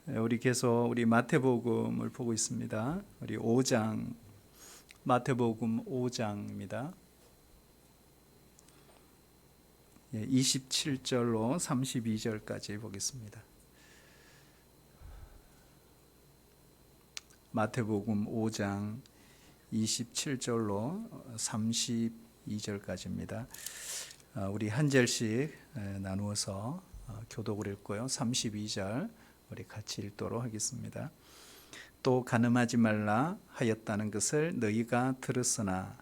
우리 계속 우리 마태복음을 보고 있습니다. 우리 5장, 마태복음 5장입니다. 27절로 32절까지 보겠습니다. 마태복음 5장 27절로 32절까지입니다. 우리 한 절씩 나누어서 교독을 읽고요. 32절 우리 같이 읽도록 하겠습니다. 또 간음하지 말라 하였다는 것을 너희가 들었으나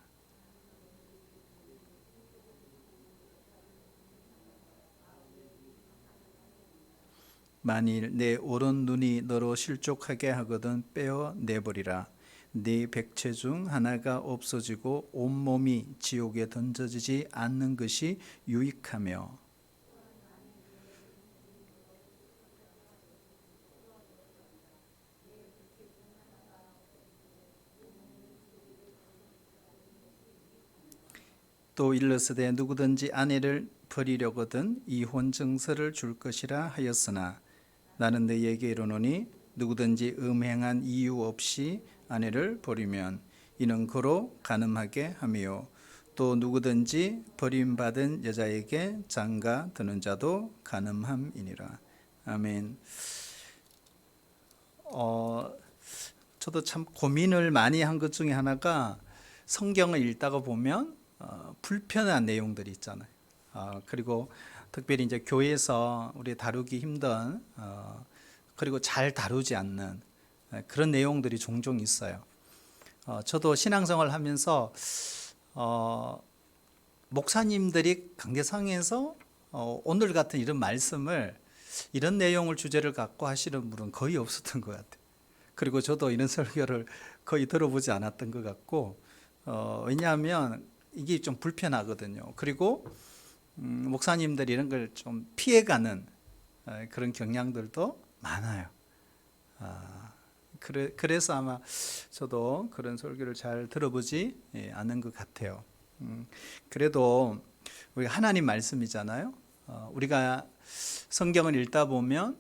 만일 내 오른 눈이 너로 실족하게 하거든 빼어 내버리라. 네 백체 중 하나가 없어지고 온몸이 지옥에 던져지지 않는 것이 유익하며 또 일러스되 누구든지 아내를 버리려거든 이혼 증서를 줄 것이라 하였으나 나는 너희에게 이르노니 누구든지 음행한 이유 없이 아내를 버리면 이는 그로 간음하게 하며 또 누구든지 버림받은 여자에게 장가 드는 자도 간음함이니라. 아멘. 저도 참 고민을 많이 한 것 중에 하나가 성경을 읽다가 보면 불편한 내용들이 있잖아요. 그리고 특별히 이제 교회에서 우리 다루기 힘든 그리고 잘 다루지 않는 그런 내용들이 종종 있어요. 저도 신앙생활을 하면서 목사님들이 강대상에서 오늘 같은 이런 말씀을 이런 내용을 주제를 갖고 하시는 분은 거의 없었던 것 같아요. 그리고 저도 이런 설교를 거의 들어보지 않았던 것 같고 왜냐하면 이게 좀 불편하거든요. 그리고 목사님들이 이런 걸 좀 피해가는 그런 경향들도 많아요. 그래서 아마 저도 그런 설교를 잘 들어보지 않은 것 같아요. 그래도 우리 하나님 말씀이잖아요. 우리가 성경을 읽다 보면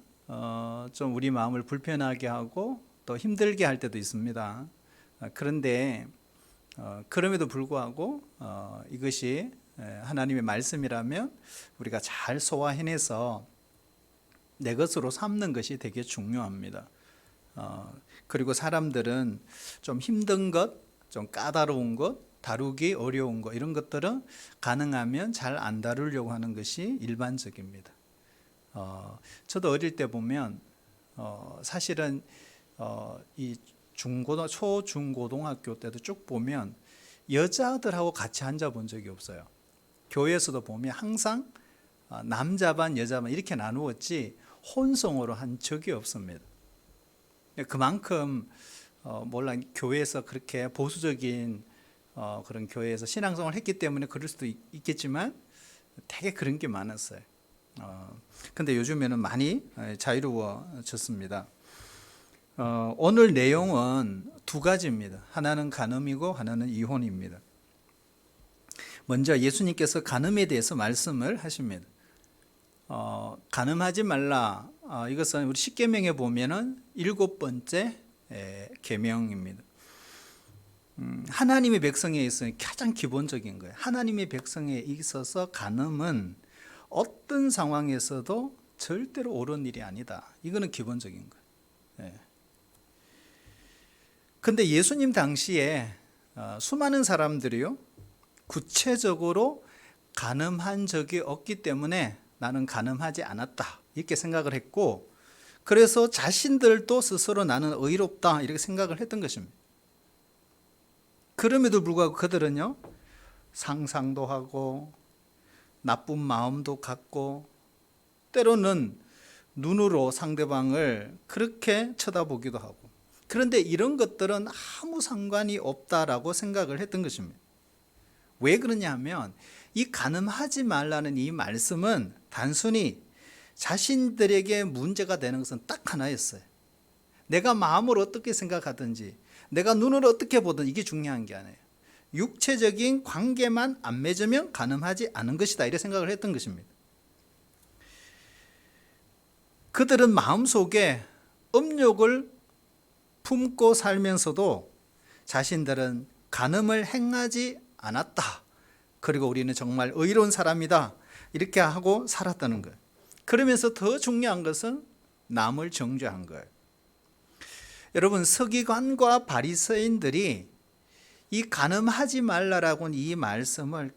좀 우리 마음을 불편하게 하고 또 힘들게 할 때도 있습니다. 그런데 그럼에도 불구하고 이것이 하나님의 말씀이라면 우리가 잘 소화해내서 내 것으로 삼는 것이 되게 중요합니다. 그리고 사람들은 좀 힘든 것, 좀 까다로운 것, 다루기 어려운 것 이런 것들은 가능하면 잘 안 다루려고 하는 것이 일반적입니다. 저도 어릴 때 보면 사실은 이 초중고등학교 때도 쭉 보면 여자들하고 같이 앉아본 적이 없어요. 교회에서도 보면 항상 남자 반 여자 반 이렇게 나누었지 혼성으로 한 적이 없습니다. 그만큼 몰라 교회에서 그렇게 보수적인 그런 교회에서 신앙생활을 했기 때문에 그럴 수도 있겠지만 되게 그런 게 많았어요. 근데 요즘에는 많이 자유로워졌습니다. 오늘 내용은 두 가지입니다. 하나는 간음이고 하나는 이혼입니다. 먼저 예수님께서 간음에 대해서 말씀을 하십니다. 간음하지 말라. 이것은 우리 십계명에 보면은 7번째 계명입니다. 하나님의 백성에 있어서 가장 기본적인 거예요. 하나님의 백성에 있어서 간음은 어떤 상황에서도 절대로 옳은 일이 아니다. 이거는 기본적인 거예요. 근데 예수님 당시에 수많은 사람들이요 구체적으로 간음한 적이 없기 때문에 나는 간음하지 않았다 이렇게 생각을 했고, 그래서 자신들도 스스로 나는 의롭다 이렇게 생각을 했던 것입니다. 그럼에도 불구하고 그들은요 상상도 하고 나쁜 마음도 갖고 때로는 눈으로 상대방을 그렇게 쳐다보기도 하고, 그런데 이런 것들은 아무 상관이 없다라고 생각을 했던 것입니다. 왜 그러냐 하면 이 간음하지 말라는 이 말씀은 단순히 자신들에게 문제가 되는 것은 딱 하나였어요. 내가 마음으로 어떻게 생각하든지 내가 눈으로 어떻게 보든 이게 중요한 게 아니에요. 육체적인 관계만 안 맺으면 간음하지 않은 것이다 이렇게 생각을 했던 것입니다. 그들은 마음속에 음욕을 품고 살면서도 자신들은 간음을 행하지 않았다. 그리고 우리는 정말 의로운 사람이다. 이렇게 하고 살았다는 거예요. 그러면서 더 중요한 것은 남을 정죄한 거예요. 여러분, 서기관과 바리새인들이 이 간음하지 말라라고 이 말씀을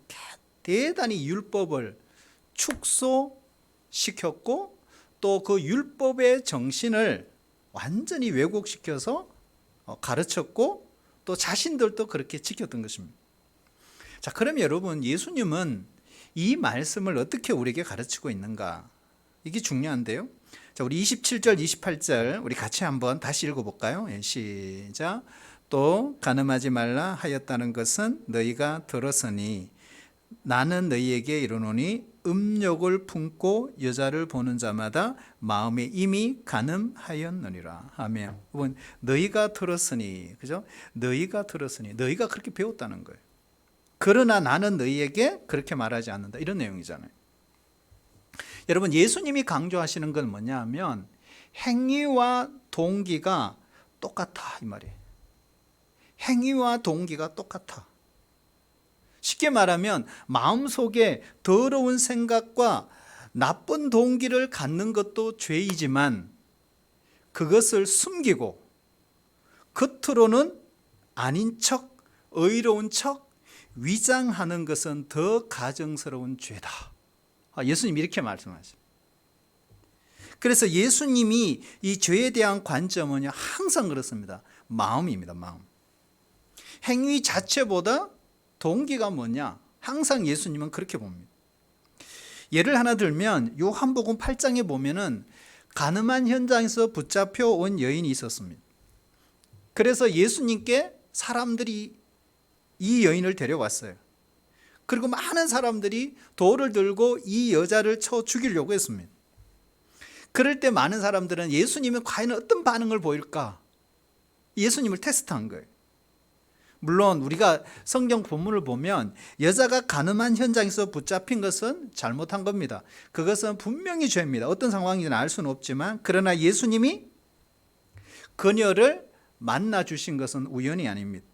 대단히 율법을 축소시켰고 또 그 율법의 정신을 완전히 왜곡시켜서 가르쳤고 또 자신들도 그렇게 지켰던 것입니다. 자, 그럼 여러분, 예수님은 이 말씀을 어떻게 우리에게 가르치고 있는가? 이게 중요한데요. 자, 우리 27절, 28절 우리 같이 한번 다시 읽어볼까요? 시작. 또 간음하지 말라 하였다는 것은 너희가 들었으니 나는 너희에게 이르노니 음욕을 품고 여자를 보는 자마다 마음에 이미 간음하였느니라. 아멘. 여러분, 너희가 들었으니, 그죠? 너희가 들었으니, 너희가 그렇게 배웠다는 거예요. 그러나 나는 너희에게 그렇게 말하지 않는다. 이런 내용이잖아요. 여러분, 예수님이 강조하시는 건 뭐냐 하면 행위와 동기가 똑같아, 이 말이에요. 행위와 동기가 똑같아. 쉽게 말하면 마음속에 더러운 생각과 나쁜 동기를 갖는 것도 죄이지만 그것을 숨기고 겉으로는 아닌 척, 의로운 척 위장하는 것은 더 가증스러운 죄다. 예수님이 이렇게 말씀하시죠. 그래서 예수님이 이 죄에 대한 관점은 항상 그렇습니다. 마음입니다. 마음. 행위 자체보다 동기가 뭐냐? 항상 예수님은 그렇게 봅니다. 예를 하나 들면 요한복음 8장에 보면은 간음한 현장에서 붙잡혀 온 여인이 있었습니다. 그래서 예수님께 사람들이 이 여인을 데려왔어요. 그리고 많은 사람들이 돌을 들고 이 여자를 쳐 죽이려고 했습니다. 그럴 때 많은 사람들은 예수님은 과연 어떤 반응을 보일까? 예수님을 테스트한 거예요. 물론 우리가 성경 본문을 보면 여자가 간음한 현장에서 붙잡힌 것은 잘못한 겁니다. 그것은 분명히 죄입니다. 어떤 상황인지는 알 수는 없지만 그러나 예수님이 그녀를 만나 주신 것은 우연이 아닙니다.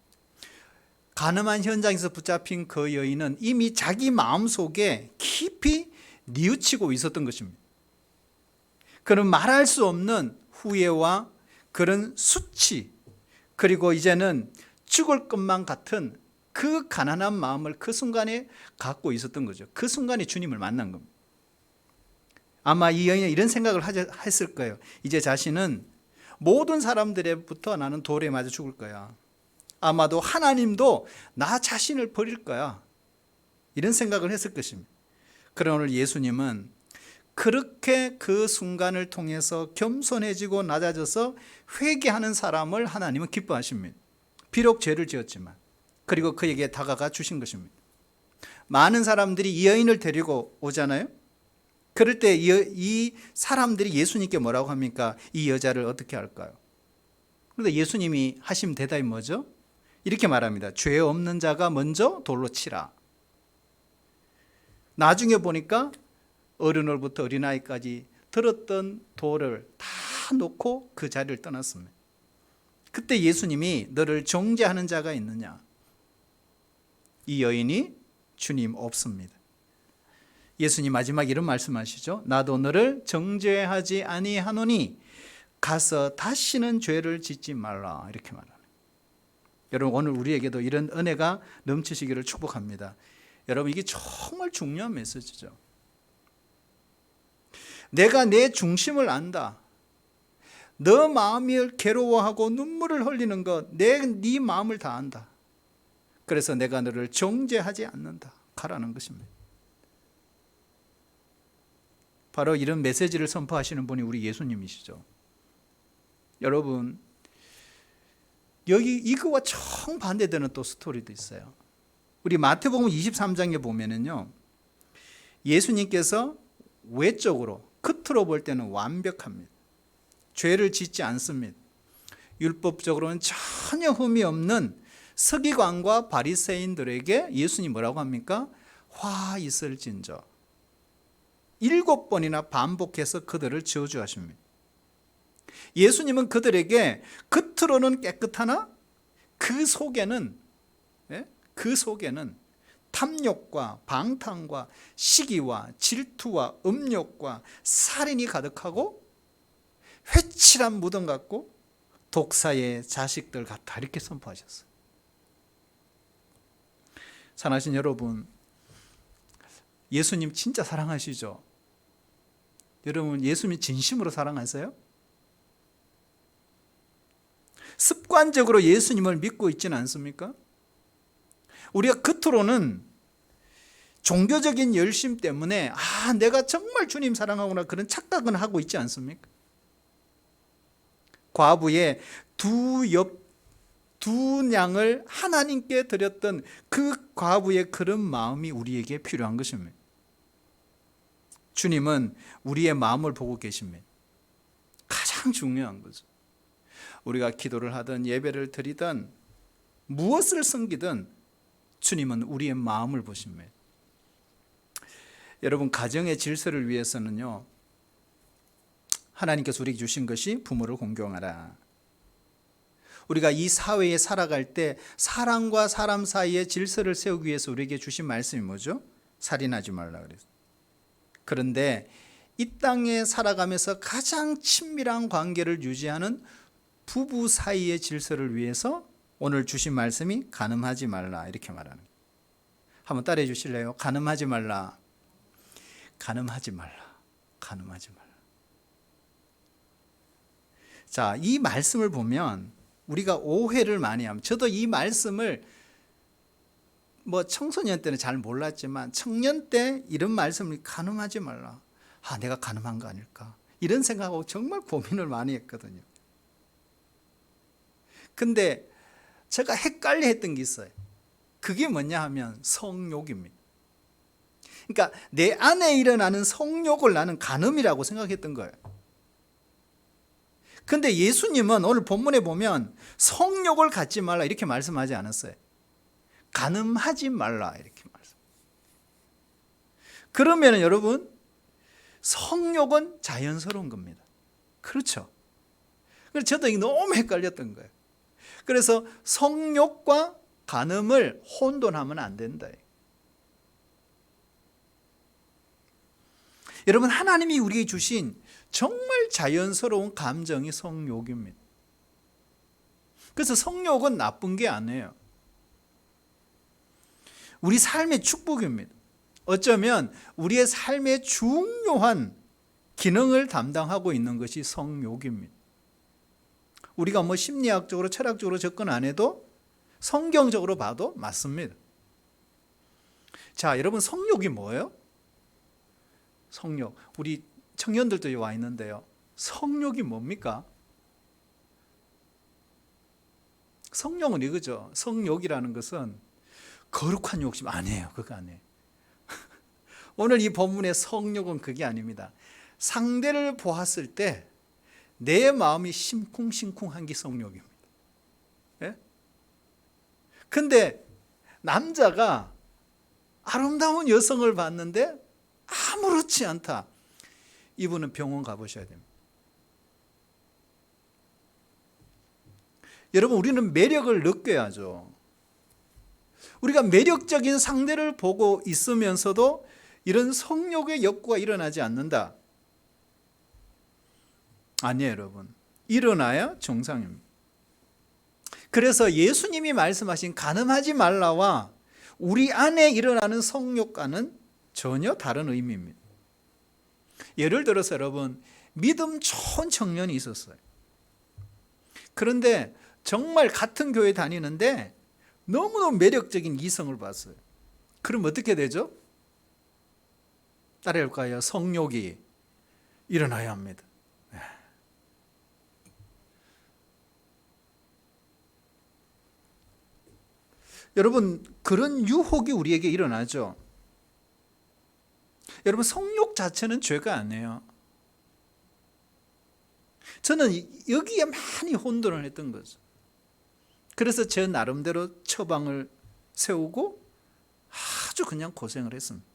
간음한 현장에서 붙잡힌 그 여인은 이미 자기 마음속에 깊이 뉘우치고 있었던 것입니다. 그런 말할 수 없는 후회와 그런 수치, 그리고 이제는 죽을 것만 같은 그 가난한 마음을 그 순간에 갖고 있었던 거죠. 그 순간에 주님을 만난 겁니다. 아마 이 여인은 이런 생각을 했을 거예요. 이제 자신은 모든 사람들로부터 나는 돌에 맞아 죽을 거야. 아마도 하나님도 나 자신을 버릴 거야. 이런 생각을 했을 것입니다. 그러나 오늘 예수님은 그렇게 그 순간을 통해서 겸손해지고 낮아져서 회개하는 사람을 하나님은 기뻐하십니다. 비록 죄를 지었지만, 그리고 그에게 다가가 주신 것입니다. 많은 사람들이 이 여인을 데리고 오잖아요. 그럴 때 이 사람들이 예수님께 뭐라고 합니까? 이 여자를 어떻게 할까요? 그런데 예수님이 하신 대답이 뭐죠? 이렇게 말합니다. 죄 없는 자가 먼저 돌로 치라. 나중에 보니까 어린애부터 어린아이까지 들었던 돌을 다 놓고 그 자리를 떠났습니다. 그때 예수님이 너를 정죄하는 자가 있느냐? 이 여인이 주님 없습니다. 예수님 마지막에 이런 말씀하시죠. 나도 너를 정죄하지 아니하노니 가서 다시는 죄를 짓지 말라. 이렇게 말하는. 여러분, 오늘 우리에게도 이런 은혜가 넘치시기를 축복합니다. 여러분, 이게 정말 중요한 메시지죠. 내가 내 중심을 안다. 너 마음이 괴로워하고 눈물을 흘리는 것, 네 마음을 다 안다. 그래서 내가 너를 정죄하지 않는다. 가라는 것입니다. 바로 이런 메시지를 선포하시는 분이 우리 예수님이시죠. 여러분, 여기 이거와 정반대되는 또 스토리도 있어요. 우리 마태복음 23장에 보면은요, 예수님께서 외적으로 겉으로 볼 때는 완벽합니다. 죄를 짓지 않습니다. 율법적으로는 전혀 흠이 없는 서기관과 바리새인들에게 예수님 뭐라고 합니까? 화 있을진저 7번이나 반복해서 그들을 저주하십니다. 예수님은 그들에게 겉으로는 깨끗하나 그 속에는, 그 속에는 탐욕과 방탕과 시기와 질투와 음욕과 살인이 가득하고 회칠한 무덤 같고 독사의 자식들 같다, 이렇게 선포하셨어요. 사랑하신 여러분, 예수님 진짜 사랑하시죠? 여러분, 예수님 진심으로 사랑하세요? 습관적으로 예수님을 믿고 있지는 않습니까? 우리가 겉으로는 종교적인 열심 때문에 내가 정말 주님 사랑하구나, 그런 착각은 하고 있지 않습니까? 과부의 두 냥을 하나님께 드렸던 그 과부의 그런 마음이 우리에게 필요한 것입니다. 주님은 우리의 마음을 보고 계십니다. 가장 중요한 거죠. 우리가 기도를 하든 예배를 드리든 무엇을 섬기든 주님은 우리의 마음을 보십니다. 여러분, 가정의 질서를 위해서는요, 하나님께서 우리에게 주신 것이 부모를 공경하라. 우리가 이 사회에 살아갈 때 사람과 사람 사이의 질서를 세우기 위해서 우리에게 주신 말씀이 뭐죠? 살인하지 말라 그랬어요. 그런데 이 땅에 살아가면서 가장 친밀한 관계를 유지하는 부부 사이의 질서를 위해서 오늘 주신 말씀이 간음하지 말라, 이렇게 말하는 거예요. 한번 따라해 주실래요? 간음하지 말라. 간음하지 말라. 간음하지 말라. 자, 이 말씀을 보면 우리가 오해를 많이 합니다. 저도 이 말씀을 청소년 때는 잘 몰랐지만 청년 때 이런 말씀을, 간음하지 말라. 내가 간음한 거 아닐까? 이런 생각하고 정말 고민을 많이 했거든요. 근데 제가 헷갈려 했던 게 있어요. 그게 뭐냐 하면 성욕입니다. 그러니까 내 안에 일어나는 성욕을 나는 간음이라고 생각했던 거예요. 근데 예수님은 오늘 본문에 보면 성욕을 갖지 말라, 이렇게 말씀하지 않았어요. 간음하지 말라, 이렇게 말씀. 그러면 여러분, 성욕은 자연스러운 겁니다. 그렇죠? 그래서 저도 이게 너무 헷갈렸던 거예요. 그래서 성욕과 간음을 혼돈하면 안 된다. 여러분, 하나님이 우리에게 주신 정말 자연스러운 감정이 성욕입니다. 그래서 성욕은 나쁜 게 아니에요. 우리 삶의 축복입니다. 어쩌면 우리의 삶의 중요한 기능을 담당하고 있는 것이 성욕입니다. 우리가 심리학적으로 철학적으로 접근 안 해도 성경적으로 봐도 맞습니다. 자, 여러분, 성욕이 뭐예요? 성욕. 우리 청년들도 와 있는데요. 성욕이 뭡니까? 성욕은 이거죠. 성욕이라는 것은 거룩한 욕심 아니에요. 그거 아니에요. 오늘 이 본문의 성욕은 그게 아닙니다. 상대를 보았을 때 내 마음이 심쿵심쿵한 게 성욕입니다. 예? 근데 남자가 아름다운 여성을 봤는데 아무렇지 않다. 이분은 병원 가보셔야 됩니다. 여러분, 우리는 매력을 느껴야죠. 우리가 매력적인 상대를 보고 있으면서도 이런 성욕의 욕구가 일어나지 않는다. 아니에요, 여러분. 일어나야 정상입니다. 그래서 예수님이 말씀하신 간음하지 말라와 우리 안에 일어나는 성욕과는 전혀 다른 의미입니다. 예를 들어서 여러분, 믿음 좋은 청년이 있었어요. 그런데 정말 같은 교회 다니는데 너무너무 매력적인 이성을 봤어요. 그럼 어떻게 되죠? 따라할까요? 성욕이 일어나야 합니다. 여러분, 그런 유혹이 우리에게 일어나죠. 여러분, 성욕 자체는 죄가 아니에요. 저는 여기에 많이 혼돈을 했던 거죠. 그래서 제 나름대로 처방을 세우고 아주 그냥 고생을 했습니다.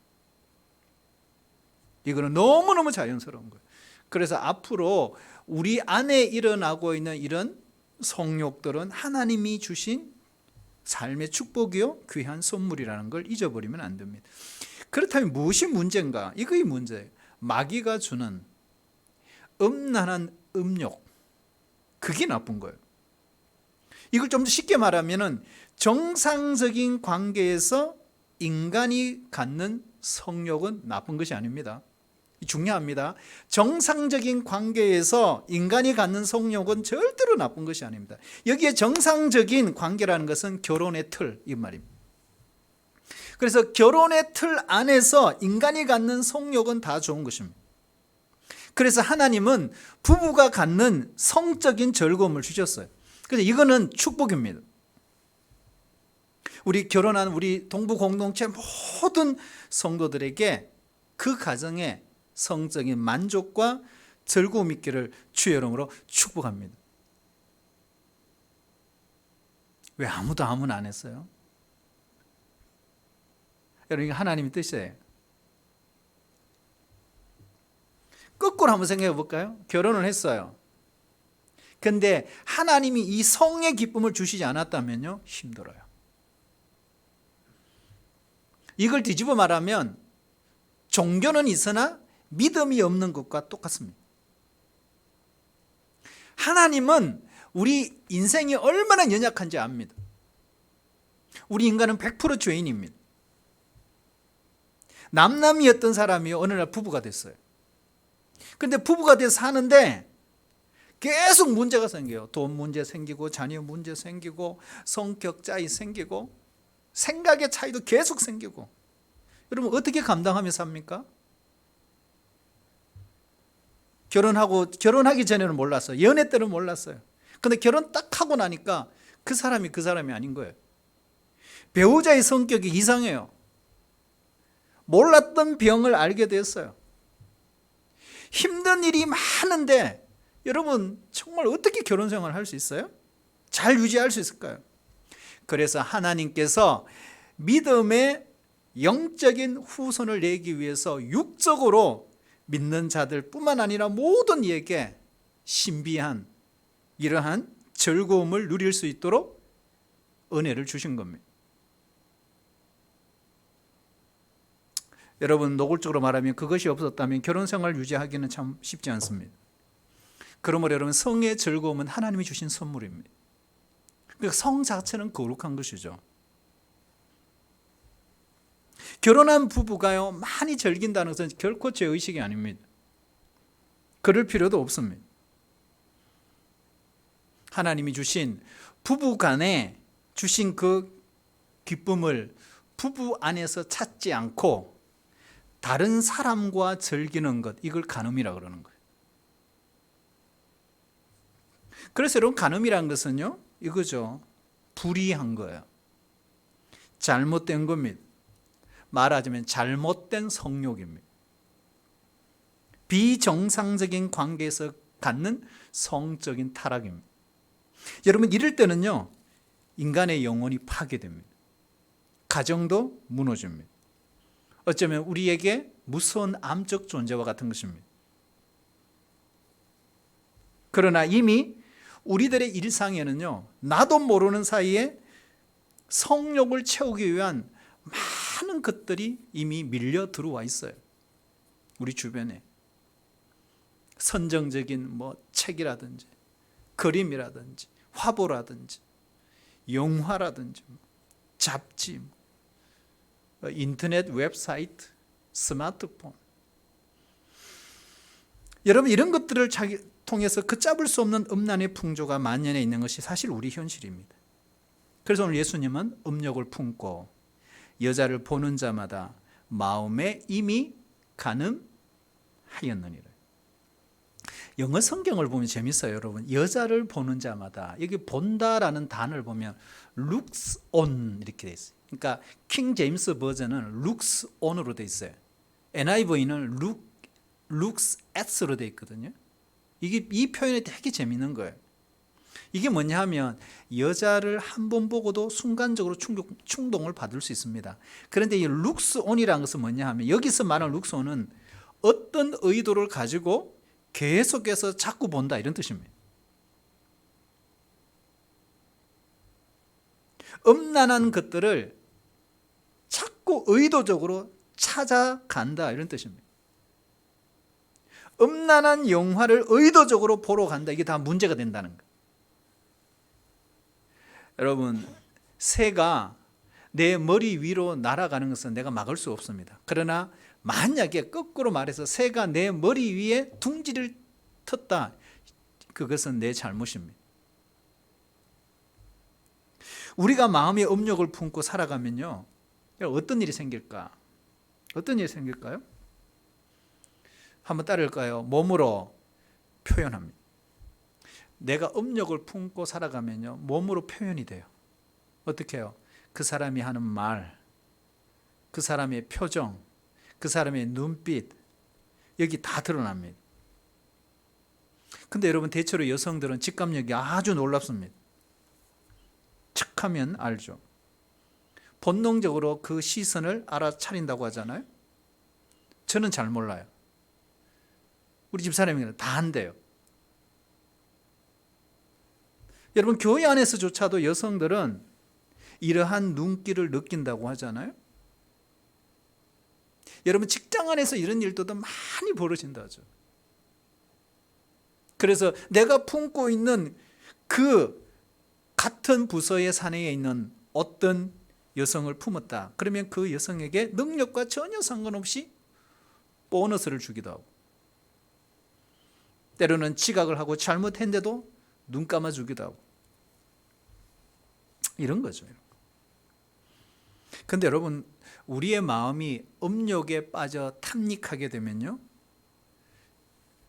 이거는 너무너무 자연스러운 거예요. 그래서 앞으로 우리 안에 일어나고 있는 이런 성욕들은 하나님이 주신 삶의 축복이요 귀한 선물이라는 걸 잊어버리면 안 됩니다. 그렇다면 무엇이 문제인가? 이거이 문제예요. 마귀가 주는 음란한 음욕, 그게 나쁜 거예요. 이걸 좀 더 쉽게 말하면 정상적인 관계에서 인간이 갖는 성욕은 나쁜 것이 아닙니다. 중요합니다. 정상적인 관계에서 인간이 갖는 성욕은 절대로 나쁜 것이 아닙니다. 여기에 정상적인 관계라는 것은 결혼의 틀, 이 말입니다. 그래서 결혼의 틀 안에서 인간이 갖는 성욕은 다 좋은 것입니다. 그래서 하나님은 부부가 갖는 성적인 즐거움을 주셨어요. 그래서 이거는 축복입니다. 우리 결혼한 우리 동부 공동체 모든 성도들에게 그 가정에 성적인 만족과 즐거움 있기를 주의 이름으로 축복합니다. 왜 아무도 아멘 안 했어요? 여러분, 이게 하나님의 뜻이에요. 거꾸로 한번 생각해 볼까요? 결혼을 했어요. 근데 하나님이 이 성의 기쁨을 주시지 않았다면요, 힘들어요. 이걸 뒤집어 말하면 종교는 있으나 믿음이 없는 것과 똑같습니다. 하나님은 우리 인생이 얼마나 연약한지 압니다. 우리 인간은 100% 죄인입니다. 남남이었던 사람이 어느 날 부부가 됐어요. 근데 부부가 돼서 사는데 계속 문제가 생겨요. 돈 문제 생기고 자녀 문제 생기고 성격 차이 생기고 생각의 차이도 계속 생기고. 여러분 어떻게 감당하며 삽니까? 결혼하기 전에는 몰랐어요. 연애 때는 몰랐어요. 근데 결혼 딱 하고 나니까 그 사람이 아닌 거예요. 배우자의 성격이 이상해요. 몰랐던 병을 알게 됐어요. 힘든 일이 많은데 여러분 정말 어떻게 결혼 생활을 할 수 있어요? 잘 유지할 수 있을까요? 그래서 하나님께서 믿음의 영적인 후손을 내기 위해서 육적으로 믿는 자들 뿐만 아니라 모든 이에게 신비한 이러한 즐거움을 누릴 수 있도록 은혜를 주신 겁니다. 여러분 노골적으로 말하면 그것이 없었다면 결혼 생활 유지하기는 참 쉽지 않습니다. 그러므로 여러분 성의 즐거움은 하나님이 주신 선물입니다. 그러니까 성 자체는 거룩한 것이죠. 결혼한 부부가요 많이 즐긴다는 것은 결코 죄의식이 아닙니다. 그럴 필요도 없습니다. 하나님이 주신 부부 간에 주신 그 기쁨을 부부 안에서 찾지 않고 다른 사람과 즐기는 것, 이걸 간음이라고 그러는 거예요. 그래서 여러분 간음이라는 것은요 이거죠. 불의한 거예요. 잘못된 겁니다. 말하자면 잘못된 성욕입니다. 비정상적인 관계에서 갖는 성적인 타락입니다. 여러분 이럴 때는요 인간의 영혼이 파괴됩니다. 가정도 무너집니다. 어쩌면 우리에게 무서운 암적 존재와 같은 것입니다. 그러나 이미 우리들의 일상에는요 나도 모르는 사이에 성욕을 채우기 위한 많은 것들이 이미 밀려 들어와 있어요. 우리 주변에 선정적인 책이라든지 그림이라든지 화보라든지 영화라든지 잡지, 인터넷 웹사이트, 스마트폰. 여러분 이런 것들을 통해서 걷잡을 수 없는 음란의 풍조가 만연해 있는 것이 사실 우리 현실입니다. 그래서 오늘 예수님은 음욕을 품고 여자를 보는 자마다 마음에 이미 간음하였느니라. 영어 성경을 보면 재밌어요, 여러분. 여자를 보는 자마다 여기 본다라는 단어를 보면 looks on 이렇게 돼 있어요. 그러니까 킹 제임스 버전은 looks on으로 돼 있어요. NIV는 looks at로 돼 있거든요. 이 표현이 되게 재밌는 거예요. 이게 뭐냐 하면 여자를 한 번 보고도 순간적으로 충동을 받을 수 있습니다. 그런데 이 looks on이라는 것은 뭐냐 하면 여기서 말하는 looks on은 어떤 의도를 가지고 계속해서 자꾸 본다 이런 뜻입니다. 음란한 것들을 자꾸 의도적으로 찾아간다 이런 뜻입니다. 음란한 영화를 의도적으로 보러 간다. 이게 다 문제가 된다는 거예요. 여러분, 새가 내 머리 위로 날아가는 것은 내가 막을 수 없습니다. 그러나 만약에 거꾸로 말해서 새가 내 머리 위에 둥지를 텄다. 그것은 내 잘못입니다. 우리가 마음의 업력을 품고 살아가면요, 어떤 일이 생길까? 어떤 일이 생길까요? 한번 따를까요? 몸으로 표현합니다. 내가 업력을 품고 살아가면요, 몸으로 표현이 돼요. 어떻게 해요? 그 사람이 하는 말, 그 사람의 표정, 그 사람의 눈빛, 여기 다 드러납니다. 근데 여러분, 대체로 여성들은 직감력이 아주 놀랍습니다. 척하면 알죠. 본능적으로 그 시선을 알아차린다고 하잖아요. 저는 잘 몰라요. 우리 집사람이 다 한대요. 여러분, 교회 안에서조차도 여성들은 이러한 눈길을 느낀다고 하잖아요. 여러분, 직장 안에서 이런 일도 많이 벌어진다 하죠. 그래서 내가 품고 있는 그 같은 부서의 사내에 있는 어떤 여성을 품었다. 그러면 그 여성에게 능력과 전혀 상관없이 보너스를 주기도 하고, 때로는 지각을 하고 잘못했는데도 눈 감아주기도 하고, 이런 거죠. 그런데 여러분, 우리의 마음이 음욕에 빠져 탐닉하게 되면요,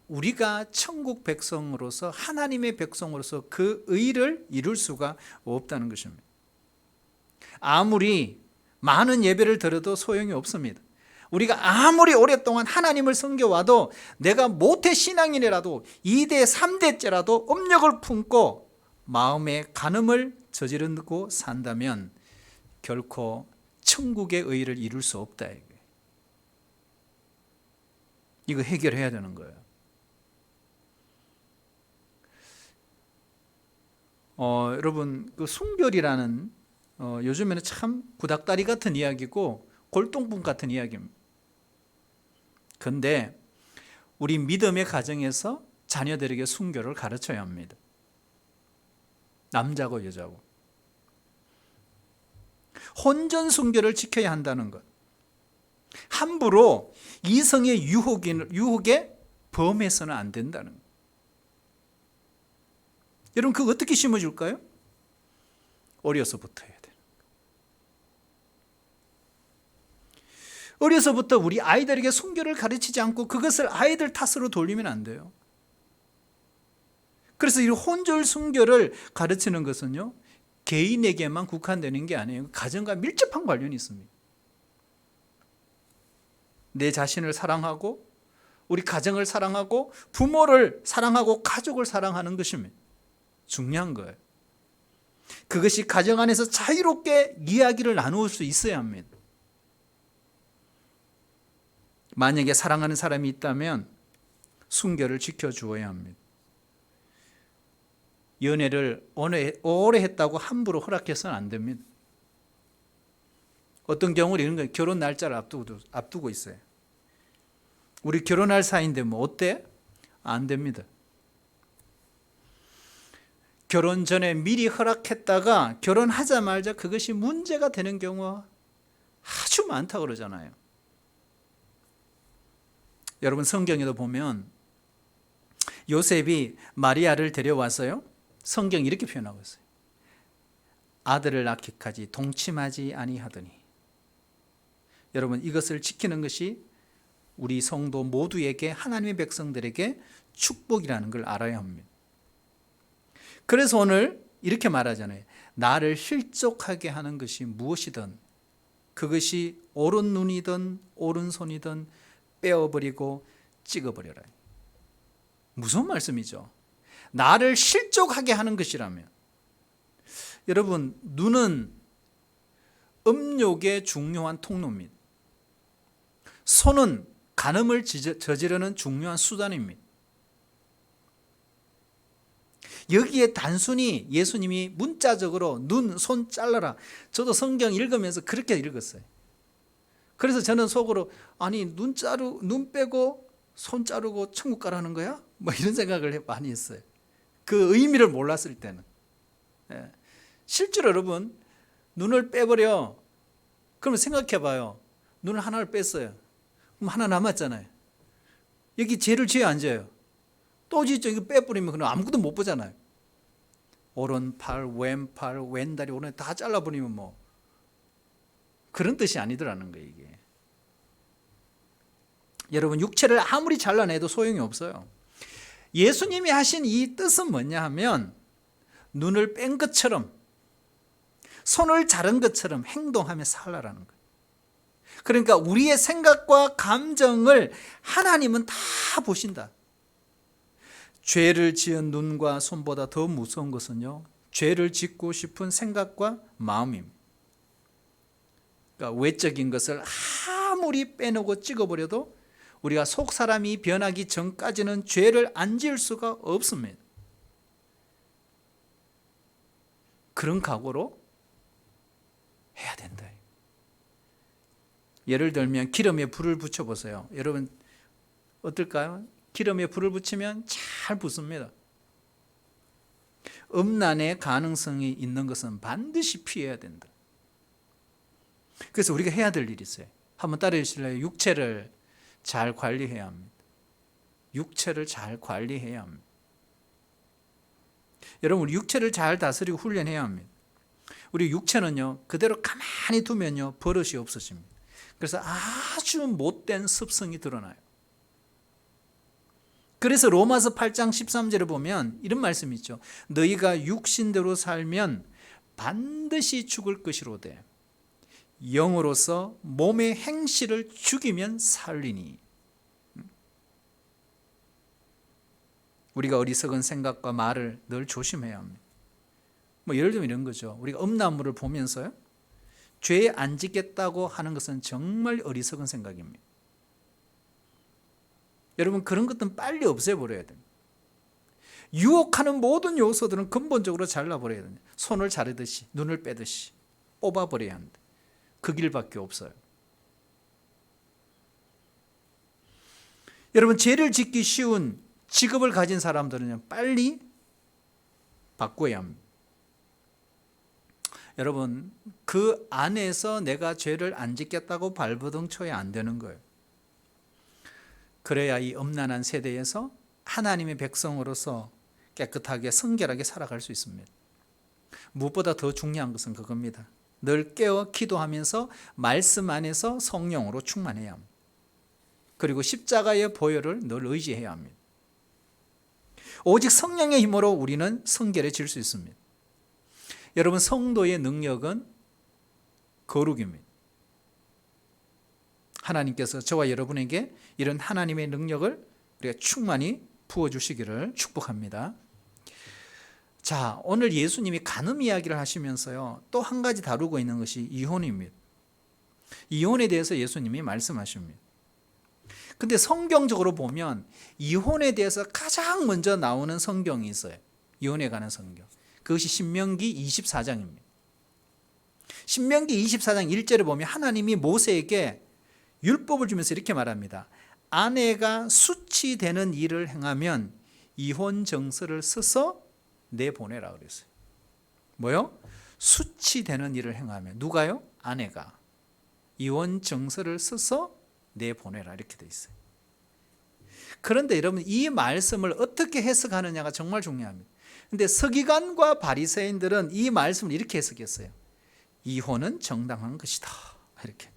우리가 천국 백성으로서, 하나님의 백성으로서 그 의를 이룰 수가 없다는 것입니다. 아무리 많은 예배를 드려도 소용이 없습니다. 우리가 아무리 오랫동안 하나님을 섬겨와도 내가 모태 신앙인이라도 2대 3대째라도 음욕을 품고 마음의 간음을 저지르고 산다면 결코 천국의 의를 이룰 수 없다. 이거 해결해야 되는 거예요. 여러분, 그 순결이라는 요즘에는 참 구닥다리 같은 이야기고 골동품 같은 이야기입니다. 그런데 우리 믿음의 가정에서 자녀들에게 순결을 가르쳐야 합니다. 남자고 여자고. 혼전 순결을 지켜야 한다는 것. 함부로 이성의 유혹에 범해서는 안 된다는 것. 여러분, 그거 어떻게 심어줄까요? 어려서부터 해야 돼요. 어려서부터 우리 아이들에게 순결을 가르치지 않고 그것을 아이들 탓으로 돌리면 안 돼요. 그래서 이 혼절 순결을 가르치는 것은요, 개인에게만 국한되는 게 아니에요. 가정과 밀접한 관련이 있습니다. 내 자신을 사랑하고 우리 가정을 사랑하고 부모를 사랑하고 가족을 사랑하는 것입니다. 중요한 거예요. 그것이 가정 안에서 자유롭게 이야기를 나눌 수 있어야 합니다. 만약에 사랑하는 사람이 있다면 순결을 지켜주어야 합니다. 연애를 오래 했다고 함부로 허락해서는 안 됩니다. 어떤 경우는 이런 거예요. 결혼 날짜를 앞두고 있어요. 우리 결혼할 사이인데 뭐 어때? 안 됩니다. 결혼 전에 미리 허락했다가 결혼하자마자 그것이 문제가 되는 경우가 아주 많다고 그러잖아요. 여러분, 성경에도 보면 요셉이 마리아를 데려와서요, 성경이 이렇게 표현하고 있어요. 아들을 낳기까지 동침하지 아니하더니. 여러분, 이것을 지키는 것이 우리 성도 모두에게, 하나님의 백성들에게 축복이라는 걸 알아야 합니다. 그래서 오늘 이렇게 말하잖아요. 나를 실족하게 하는 것이 무엇이든 그것이 오른눈이든 오른손이든 빼어버리고 찍어버려라. 무슨 말씀이죠? 나를 실족하게 하는 것이라면. 여러분, 눈은 음욕의 중요한 통로입니다. 손은 간음을 저지르는 중요한 수단입니다. 여기에 단순히 예수님이 문자적으로 눈, 손 잘라라. 저도 성경 읽으면서 그렇게 읽었어요. 그래서 저는 속으로 아니 눈 빼고 손 자르고 천국 가라는 거야? 뭐 이런 생각을 많이 했어요. 그 의미를 몰랐을 때는. 실제로 여러분 눈을 빼버려. 그러면 생각해 봐요. 눈을 하나를 뺐어요. 그럼 하나 남았잖아요. 여기 죄를 지어 앉아요. 또 짓죠. 이거 빼버리면 그럼 아무것도 못 보잖아요. 오른팔, 왼팔, 왼다리, 오른다리 다 잘라버리면 뭐 그런 뜻이 아니더라는 거예요. 이게. 여러분 육체를 아무리 잘라내도 소용이 없어요. 예수님이 하신 이 뜻은 뭐냐 하면 눈을 뺀 것처럼 손을 자른 것처럼 행동하며 살라라는 거예요. 그러니까 우리의 생각과 감정을 하나님은 다 보신다. 죄를 지은 눈과 손보다 더 무서운 것은요, 죄를 짓고 싶은 생각과 마음입니다. 그러니까 외적인 것을 아무리 빼놓고 찍어버려도 우리가 속 사람이 변하기 전까지는 죄를 안 지을 수가 없습니다. 그런 각오로 해야 된다. 예를 들면 기름에 불을 붙여보세요. 여러분 어떨까요? 기름에 불을 붙이면 잘 붙습니다. 음란의 가능성이 있는 것은 반드시 피해야 된다. 그래서 우리가 해야 될 일이 있어요. 한번 따라해 주실래요? 육체를 잘 관리해야 합니다. 육체를 잘 관리해야 합니다. 여러분 우리 육체를 잘 다스리고 훈련해야 합니다. 우리 육체는요 그대로 가만히 두면요 버릇이 없어집니다. 그래서 아주 못된 습성이 드러나요. 그래서 로마서 8장 13절에 보면 이런 말씀이 있죠. 너희가 육신대로 살면 반드시 죽을 것이로되 영으로서 몸의 행실을 죽이면 살리니. 우리가 어리석은 생각과 말을 늘 조심해야 합니다. 뭐 예를 들면 이런 거죠. 우리가 음란물을 보면서요 죄에 안 짓겠다고 하는 것은 정말 어리석은 생각입니다. 여러분 그런 것들은 빨리 없애버려야 됩니다. 유혹하는 모든 요소들은 근본적으로 잘라버려야 됩니다. 손을 자르듯이 눈을 빼듯이 뽑아버려야 합니다. 그 길밖에 없어요. 여러분 죄를 짓기 쉬운 직업을 가진 사람들은 빨리 바꿔야 합니다. 여러분 그 안에서 내가 죄를 안 짓겠다고 발버둥 쳐야 안 되는 거예요. 그래야 이 음란한 세대에서 하나님의 백성으로서 깨끗하게 성결하게 살아갈 수 있습니다. 무엇보다 더 중요한 것은 그겁니다. 늘 깨어 기도하면서 말씀 안에서 성령으로 충만해야 합니다. 그리고 십자가의 보혈을 늘 의지해야 합니다. 오직 성령의 힘으로 우리는 성결해질 수 있습니다. 여러분 성도의 능력은 거룩입니다. 하나님께서 저와 여러분에게 이런 하나님의 능력을 우리가 충만히 부어주시기를 축복합니다. 자, 오늘 예수님이 간음 이야기를 하시면서요 또 한 가지 다루고 있는 것이 이혼입니다. 이혼에 대해서 예수님이 말씀하십니다. 근데 성경적으로 보면 이혼에 대해서 가장 먼저 나오는 성경이 있어요. 이혼에 관한 성경. 그것이 신명기 24장입니다. 신명기 24장 1절에 보면 하나님이 모세에게 율법을 주면서 이렇게 말합니다. 아내가 수치되는 일을 행하면 이혼 정서를 써서 내보내라 그랬어요. 뭐요? 수치되는 일을 행하면 누가요? 아내가 이혼 정서를 써서 내보내라 이렇게 돼 있어요. 그런데 여러분 이 말씀을 어떻게 해석하느냐가 정말 중요합니다. 근데 서기관과 바리새인들은 이 말씀을 이렇게 해석했어요. 이혼은 정당한 것이다. 이렇게.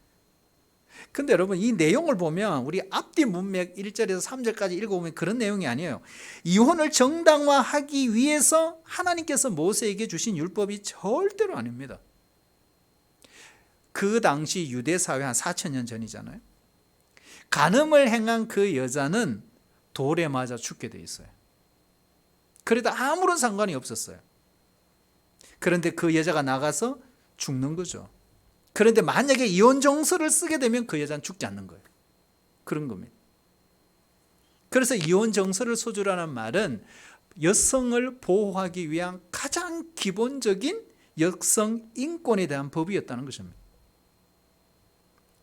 근데 여러분 이 내용을 보면 우리 앞뒤 문맥 1절에서 3절까지 읽어보면 그런 내용이 아니에요. 이혼을 정당화하기 위해서 하나님께서 모세에게 주신 율법이 절대로 아닙니다. 그 당시 유대 사회 한 4,000년 전이잖아요. 간음을 행한 그 여자는 돌에 맞아 죽게 돼 있어요. 그래도 아무런 상관이 없었어요. 그런데 그 여자가 나가서 죽는 거죠. 그런데 만약에 이혼 정서를 쓰게 되면 그 여자는 죽지 않는 거예요. 그런 겁니다. 그래서 이혼 정서를 써주라는 말은 여성을 보호하기 위한 가장 기본적인 여성 인권에 대한 법이었다는 것입니다.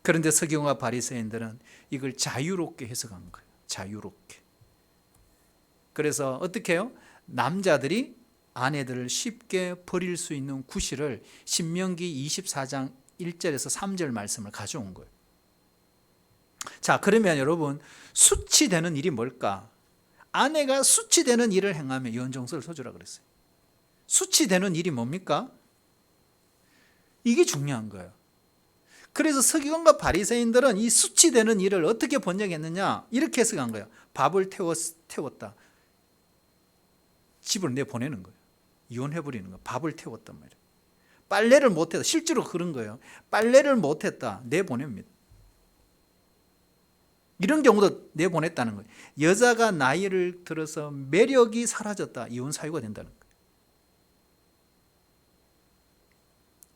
그런데 서기관과 바리새인들은 이걸 자유롭게 해석한 거예요. 자유롭게. 그래서 어떻게 해요? 남자들이 아내들을 쉽게 버릴 수 있는 구실을 신명기 24장 1절에서 3절 말씀을 가져온 거예요. 자, 그러면 여러분, 수치되는 일이 뭘까? 아내가 수치되는 일을 행하면 이혼정서를 서주라 그랬어요. 수치되는 일이 뭡니까? 이게 중요한 거예요. 그래서 서기관과 바리새인들은 이 수치되는 일을 어떻게 번역했느냐? 이렇게 해석한 거예요. 밥을 태웠다. 집으로 내보내는 거예요. 이혼해버리는 거예요. 밥을 태웠단 말이에요. 빨래를 못했다. 실제로 그런 거예요. 빨래를 못했다. 내보냅니다. 이런 경우도 내보냈다는 거예요. 여자가 나이를 들어서 매력이 사라졌다. 이혼 사유가 된다는 거예요.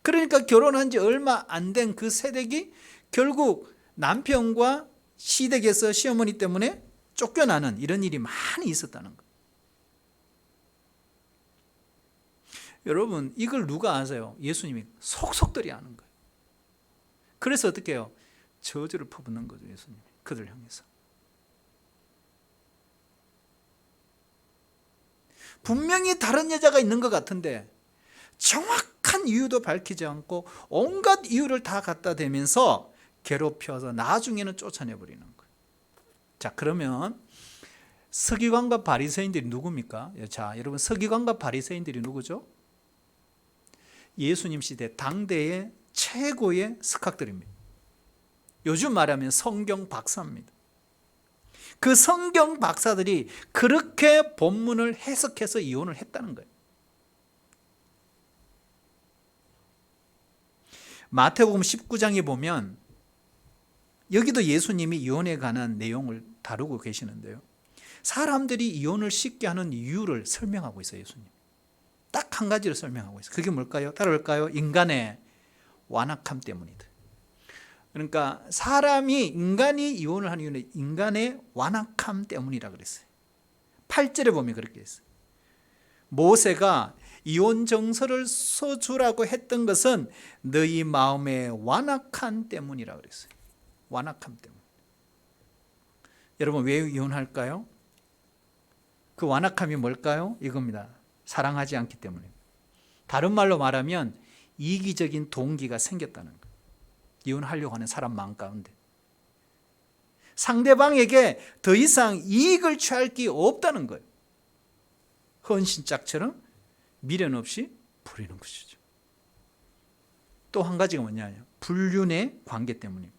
그러니까 결혼한 지 얼마 안 된 그 세댁이 결국 남편과 시댁에서 시어머니 때문에 쫓겨나는 이런 일이 많이 있었다는 거예요. 여러분, 이걸 누가 아세요? 예수님이 속속들이 아는 거예요. 그래서 어떻게 해요? 저주를 퍼붓는 거죠, 예수님이. 그들 향해서. 분명히 다른 여자가 있는 것 같은데 정확한 이유도 밝히지 않고 온갖 이유를 다 갖다 대면서 괴롭혀서 나중에는 쫓아내버리는 거예요. 자, 그러면 서기관과 바리새인들이 누굽니까? 자, 여러분, 서기관과 바리새인들이 누구죠? 예수님 시대 당대의 최고의 스캅들입니다. 요즘 말하면 성경 박사입니다. 그 성경 박사들이 그렇게 본문을 해석해서 이혼을 했다는 거예요. 마태복음 19장에 보면 여기도 예수님이 이혼에 관한 내용을 다루고 계시는데요. 사람들이 이혼을 쉽게 하는 이유를 설명하고 있어요, 예수님. 딱 한 가지를 설명하고 있어요. 그게 뭘까요? 따라올까요? 인간의 완악함 때문이다. 그러니까 인간이 이혼을 하는 이유는 인간의 완악함 때문이라 그랬어요. 8절에 보면 그렇게 했어요. 모세가 이혼 정서를 써주라고 했던 것은 너희 마음의 완악함 때문이라 그랬어요. 완악함 때문. 여러분, 왜 이혼할까요? 그 완악함이 뭘까요? 이겁니다. 사랑하지 않기 때문에. 다른 말로 말하면 이기적인 동기가 생겼다는 거예요. 이혼하려고 하는 사람 마음 가운데. 상대방에게 더 이상 이익을 취할 게 없다는 거예요. 헌신짝처럼 미련 없이 버리는 것이죠. 또 한 가지가 뭐냐면 불륜의 관계 때문입니다.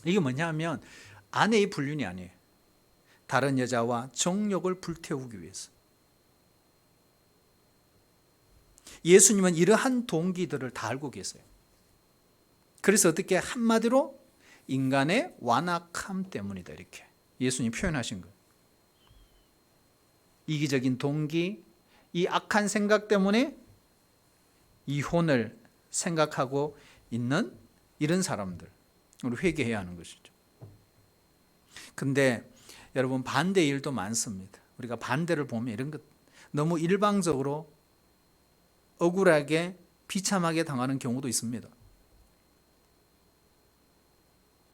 이게 뭐냐면 아내의 불륜이 아니에요. 다른 여자와 정욕을 불태우기 위해서. 예수님은 이러한 동기들을 다 알고 계세요. 그래서 어떻게 한마디로 인간의 완악함 때문이다 이렇게 예수님 표현하신 거예요. 이기적인 동기, 이 악한 생각 때문에 이혼을 생각하고 있는 이런 사람들, 우리 회개해야 하는 것이죠. 근데 여러분, 반대 일도 많습니다. 우리가 반대를 보면 이런 것 너무 일방적으로 억울하게 비참하게 당하는 경우도 있습니다.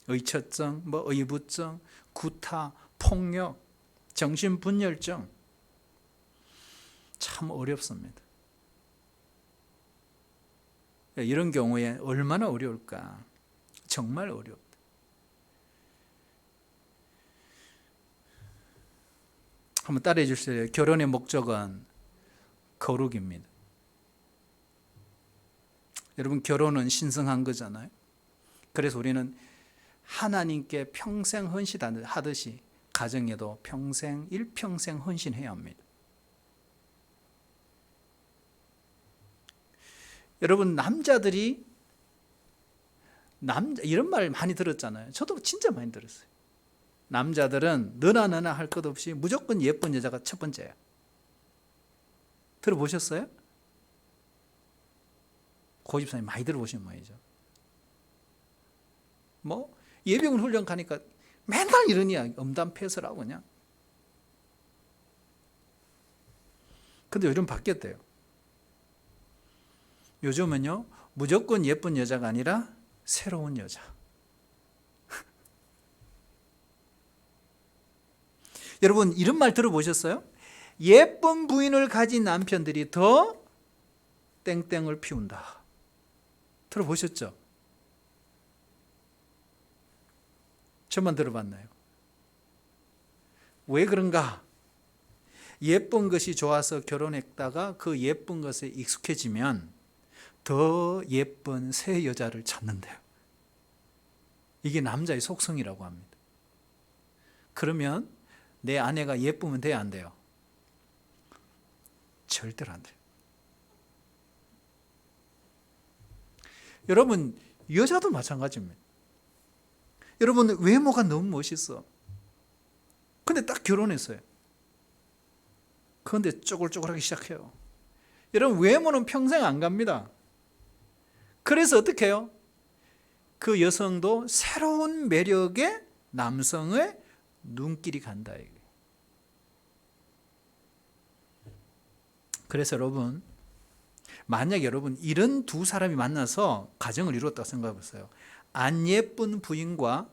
의처증, 의부증, 구타, 폭력, 정신분열증, 참 어렵습니다. 이런 경우에 얼마나 어려울까? 정말 어렵다. 한번 따라해 주세요. 결혼의 목적은 거룩입니다. 여러분, 결혼은 신성한 거잖아요. 그래서 우리는 하나님께 평생 헌신하듯이 가정에도 일평생 헌신해야 합니다. 여러분, 남자들이 이런 말 많이 들었잖아요. 저도 진짜 많이 들었어요. 남자들은 너나 할 것 없이 무조건 예쁜 여자가 첫 번째야. 들어보셨어요? 고집사님 많이 들어보신 모양이죠. 예비군 훈련 가니까 맨날 이러냐, 엄담패설하고 그냥. 근데 요즘 바뀌었대요. 요즘은요, 무조건 예쁜 여자가 아니라 새로운 여자. 여러분, 이런 말 들어보셨어요? 예쁜 부인을 가진 남편들이 더 땡땡을 피운다. 들어보셨죠? 저만 들어봤나요? 왜 그런가? 예쁜 것이 좋아서 결혼했다가 그 예쁜 것에 익숙해지면 더 예쁜 새 여자를 찾는데요. 이게 남자의 속성이라고 합니다. 그러면 내 아내가 예쁘면 돼야 안 돼요? 절대로 안 돼요. 여러분, 여자도 마찬가지입니다. 여러분, 외모가 너무 멋있어. 근데 딱 결혼했어요. 그런데 쪼글쪼글하기 시작해요. 여러분, 외모는 평생 안 갑니다. 그래서 어떻게 해요? 그 여성도 새로운 매력의 남성의 눈길이 간다. 그래서 여러분, 만약 여러분 이런 두 사람이 만나서 가정을 이루었다고 생각해 보세요. 안 예쁜 부인과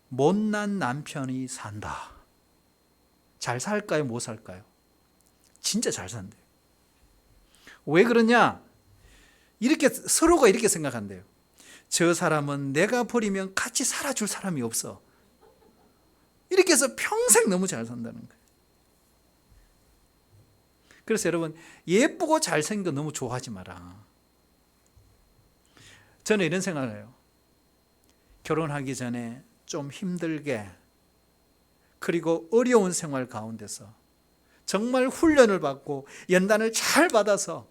못난 남편이 산다. 잘 살까요? 못 살까요? 진짜 잘 산대요. 왜 그러냐? 이렇게 서로가 이렇게 생각한대요. 저 사람은 내가 버리면 같이 살아줄 사람이 없어. 이렇게 해서 평생 너무 잘 산다는 거예요. 그래서 여러분, 예쁘고 잘생긴 거 너무 좋아하지 마라. 저는 이런 생각을 해요. 결혼하기 전에 좀 힘들게, 그리고 어려운 생활 가운데서 정말 훈련을 받고 연단을 잘 받아서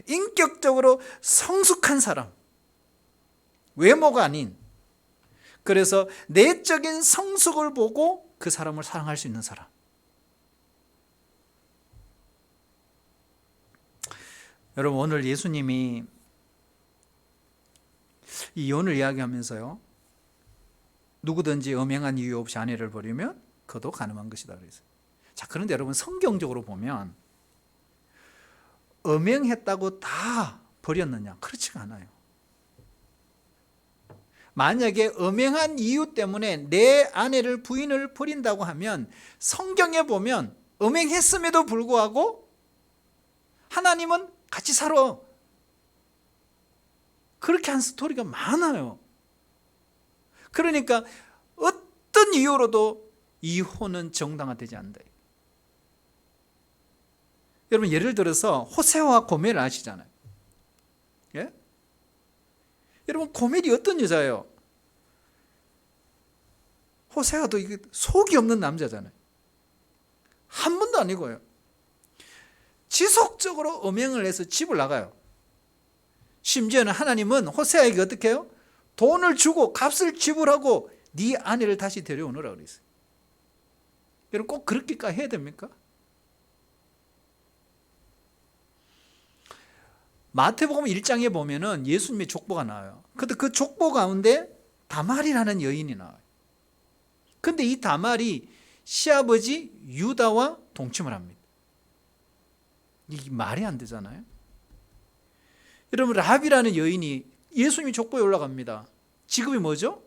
인격적으로 성숙한 사람, 외모가 아닌, 그래서 내적인 성숙을 보고 그 사람을 사랑할 수 있는 사람. 여러분, 오늘 예수님이 이혼을 이야기하면서요, 누구든지 엄행한 이유 없이 아내를 버리면 그도 간음한 것이다 그랬어요. 자, 그런데 여러분, 성경적으로 보면 엄행했다고 다 버렸느냐? 그렇지가 않아요. 만약에 엄행한 이유 때문에 내 아내를, 부인을 버린다고 하면 성경에 보면 엄행했음에도 불구하고 하나님은 같이 살아. 그렇게 한 스토리가 많아요. 그러니까 어떤 이유로도 이혼은 정당화되지 않는다. 여러분, 예를 들어서 호세와 고멜을 아시잖아요. 예? 여러분, 고멜이 어떤 여자예요? 호세아도 이게 속이 없는 남자잖아요. 한 번도 아니고요. 지속적으로 음행을 해서 집을 나가요. 심지어는 하나님은 호세아에게 어떻게 해요? 돈을 주고 값을 지불하고 네 아내를 다시 데려오느라 그랬어요. 여러분, 꼭 그렇게까지 해야 됩니까? 마태복음 1장에 보면은 예수님의 족보가 나와요. 근데 그 족보 가운데 다말이라는 여인이 나와요. 근데 이 다말이 시아버지 유다와 동침을 합니다. 이게 말이 안 되잖아요. 여러분, 라합이라는 여인이 예수님이 족보에 올라갑니다. 직업이 뭐죠?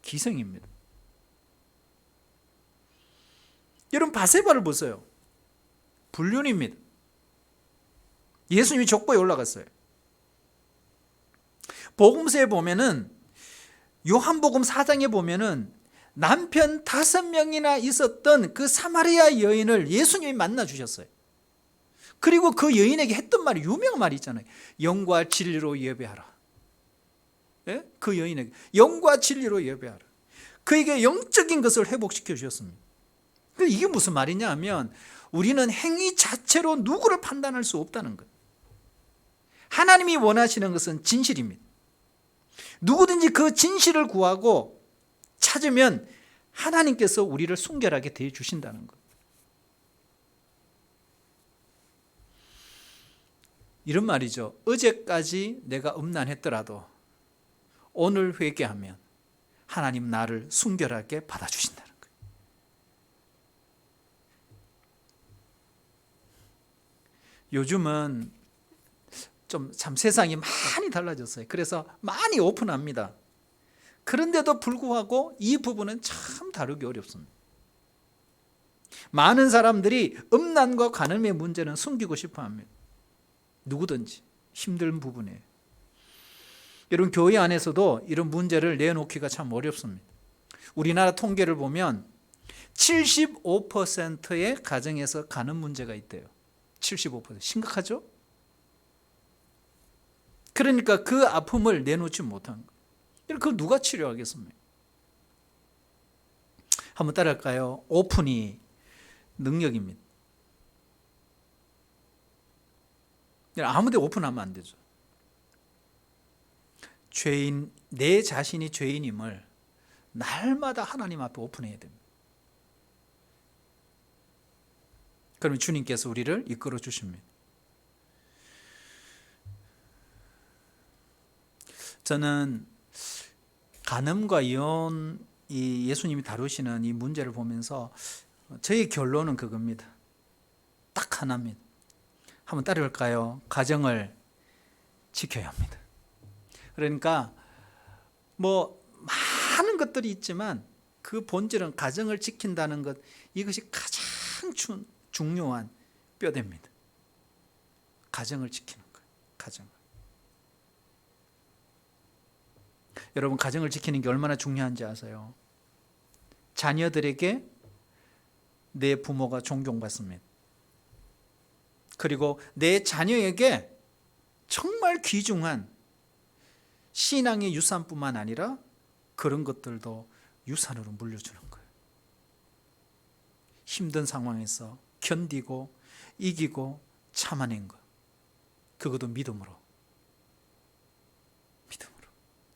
기생입니다. 여러분, 바세바를 보세요. 불륜입니다. 예수님이 족보에 올라갔어요. 복음서에 보면은, 요한복음 4장에 보면은 남편 5명이나 있었던 그 사마리아 여인을 예수님이 만나 주셨어요. 그리고 그 여인에게 했던 말이, 유명한 말이 있잖아요. 영과 진리로 예배하라. 예? 그 여인에게 영과 진리로 예배하라. 그에게 영적인 것을 회복시켜 주셨습니다. 이게 무슨 말이냐 하면, 우리는 행위 자체로 누구를 판단할 수 없다는 것. 하나님이 원하시는 것은 진실입니다. 누구든지 그 진실을 구하고 찾으면 하나님께서 우리를 순결하게 대해 주신다는 것. 이런 말이죠. 어제까지 내가 음란했더라도 오늘 회개하면 하나님 나를 순결하게 받아주신다는 거예요. 요즘은 좀 참 세상이 많이 달라졌어요. 그래서 많이 오픈합니다. 그런데도 불구하고 이 부분은 참 다루기 어렵습니다. 많은 사람들이 음란과 간음의 문제는 숨기고 싶어 합니다. 누구든지 힘든 부분이에요. 여러분, 교회 안에서도 이런 문제를 내놓기가 참 어렵습니다. 우리나라 통계를 보면 75%의 가정에서 간음 문제가 있대요. 75%. 심각하죠? 그러니까 그 아픔을 내놓지 못한 거예요. 그걸 누가 치료하겠습니까? 한번 따라할까요? 오픈이 능력입니다. 아무데 오픈하면 안 되죠. 죄인, 내 자신이 죄인임을 날마다 하나님 앞에 오픈해야 됩니다. 그러면 주님께서 우리를 이끌어 주십니다. 저는 간음과 이혼, 이 예수님이 다루시는 이 문제를 보면서 저의 결론은 그겁니다. 딱 하나입니다. 한번 따라할까요? 가정을 지켜야 합니다. 그러니까 많은 것들이 있지만 그 본질은 가정을 지킨다는 것, 이것이 가장 중요한 뼈대입니다. 가정을 지키는 거예요. 가정을. 여러분, 가정을 지키는 게 얼마나 중요한지 아세요? 자녀들에게 내 부모가 존경받습니다. 그리고 내 자녀에게 정말 귀중한 신앙의 유산뿐만 아니라 그런 것들도 유산으로 물려주는 거예요. 힘든 상황에서 견디고 이기고 참아낸 것, 그것도 믿음으로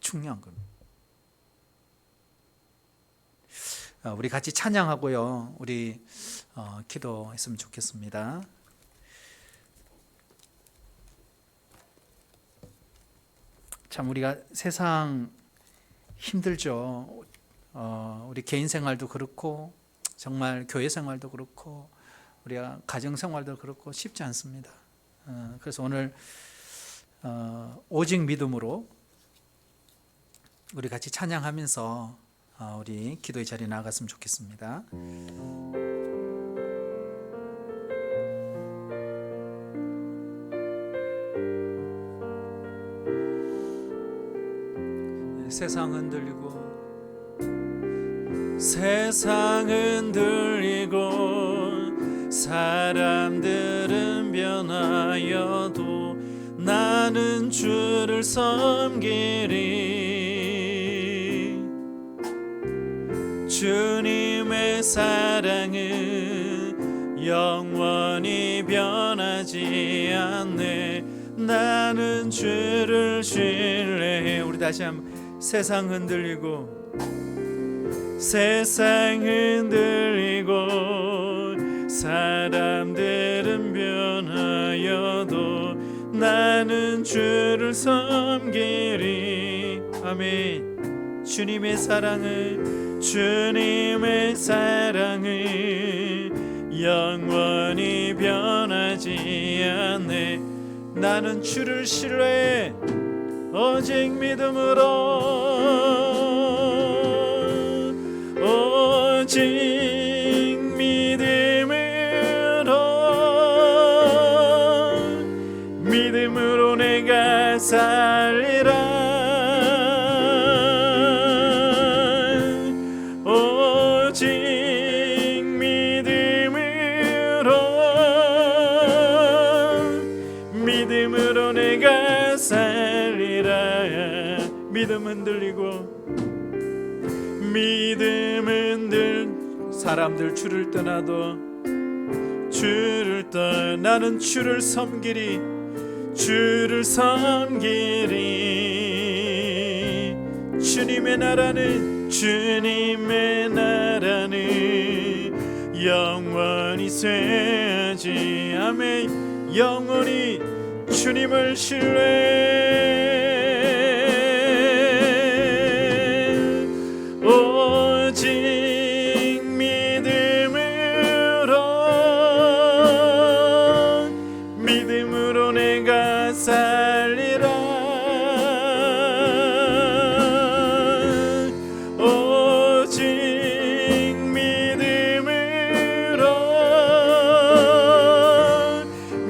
중요한 겁니다. 우리 같이 찬양하고요, 우리 기도했으면 좋겠습니다. 참 우리가 세상 힘들죠. 우리 개인 생활도 그렇고 정말 교회 생활도 그렇고 우리가 가정 생활도 그렇고 쉽지 않습니다. 그래서 오늘 오직 믿음으로 우리 같이 찬양하면서 우리 기도의 자리에 나아갔으면 좋겠습니다. 세상 흔들리고 사람들은 변하여도 나는 주를 섬기리. 주님의 사랑은 영원히 변하지 않네. 나는 주를 신뢰해. 우리 다시 한번. 세상 흔들리고 사람들은 변하여도 나는 주를 섬기리. 아멘. 주님의 사랑을 영원히 변하지 않네. 나는 주를 신뢰해. 오직 믿음으로 내가 살리라. 오직 믿음으로 내가 살리라. 믿음 흔들 사람들 주를 떠나도 나는 주를 섬기리. 주님의 나라는 영원히 쇠하지. 아멘. 영원히 주님을 신뢰해. 오직 살리라. 오직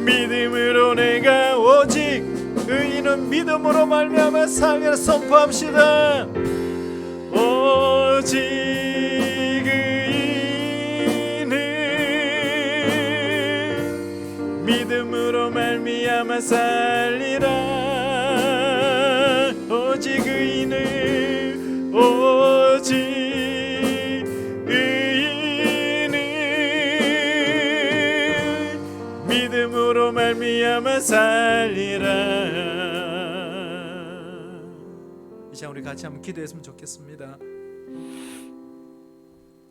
믿음으로 내가 오직 의인은 믿음으로 말미암아 살리라. 선포합시다. 오직 의인은 믿음으로 말미암아 살리라. 오직 의인은 오직 의인은 믿음으로 말미암아 살리라. 이제 우리 같이 한번 기도했으면 좋겠습니다.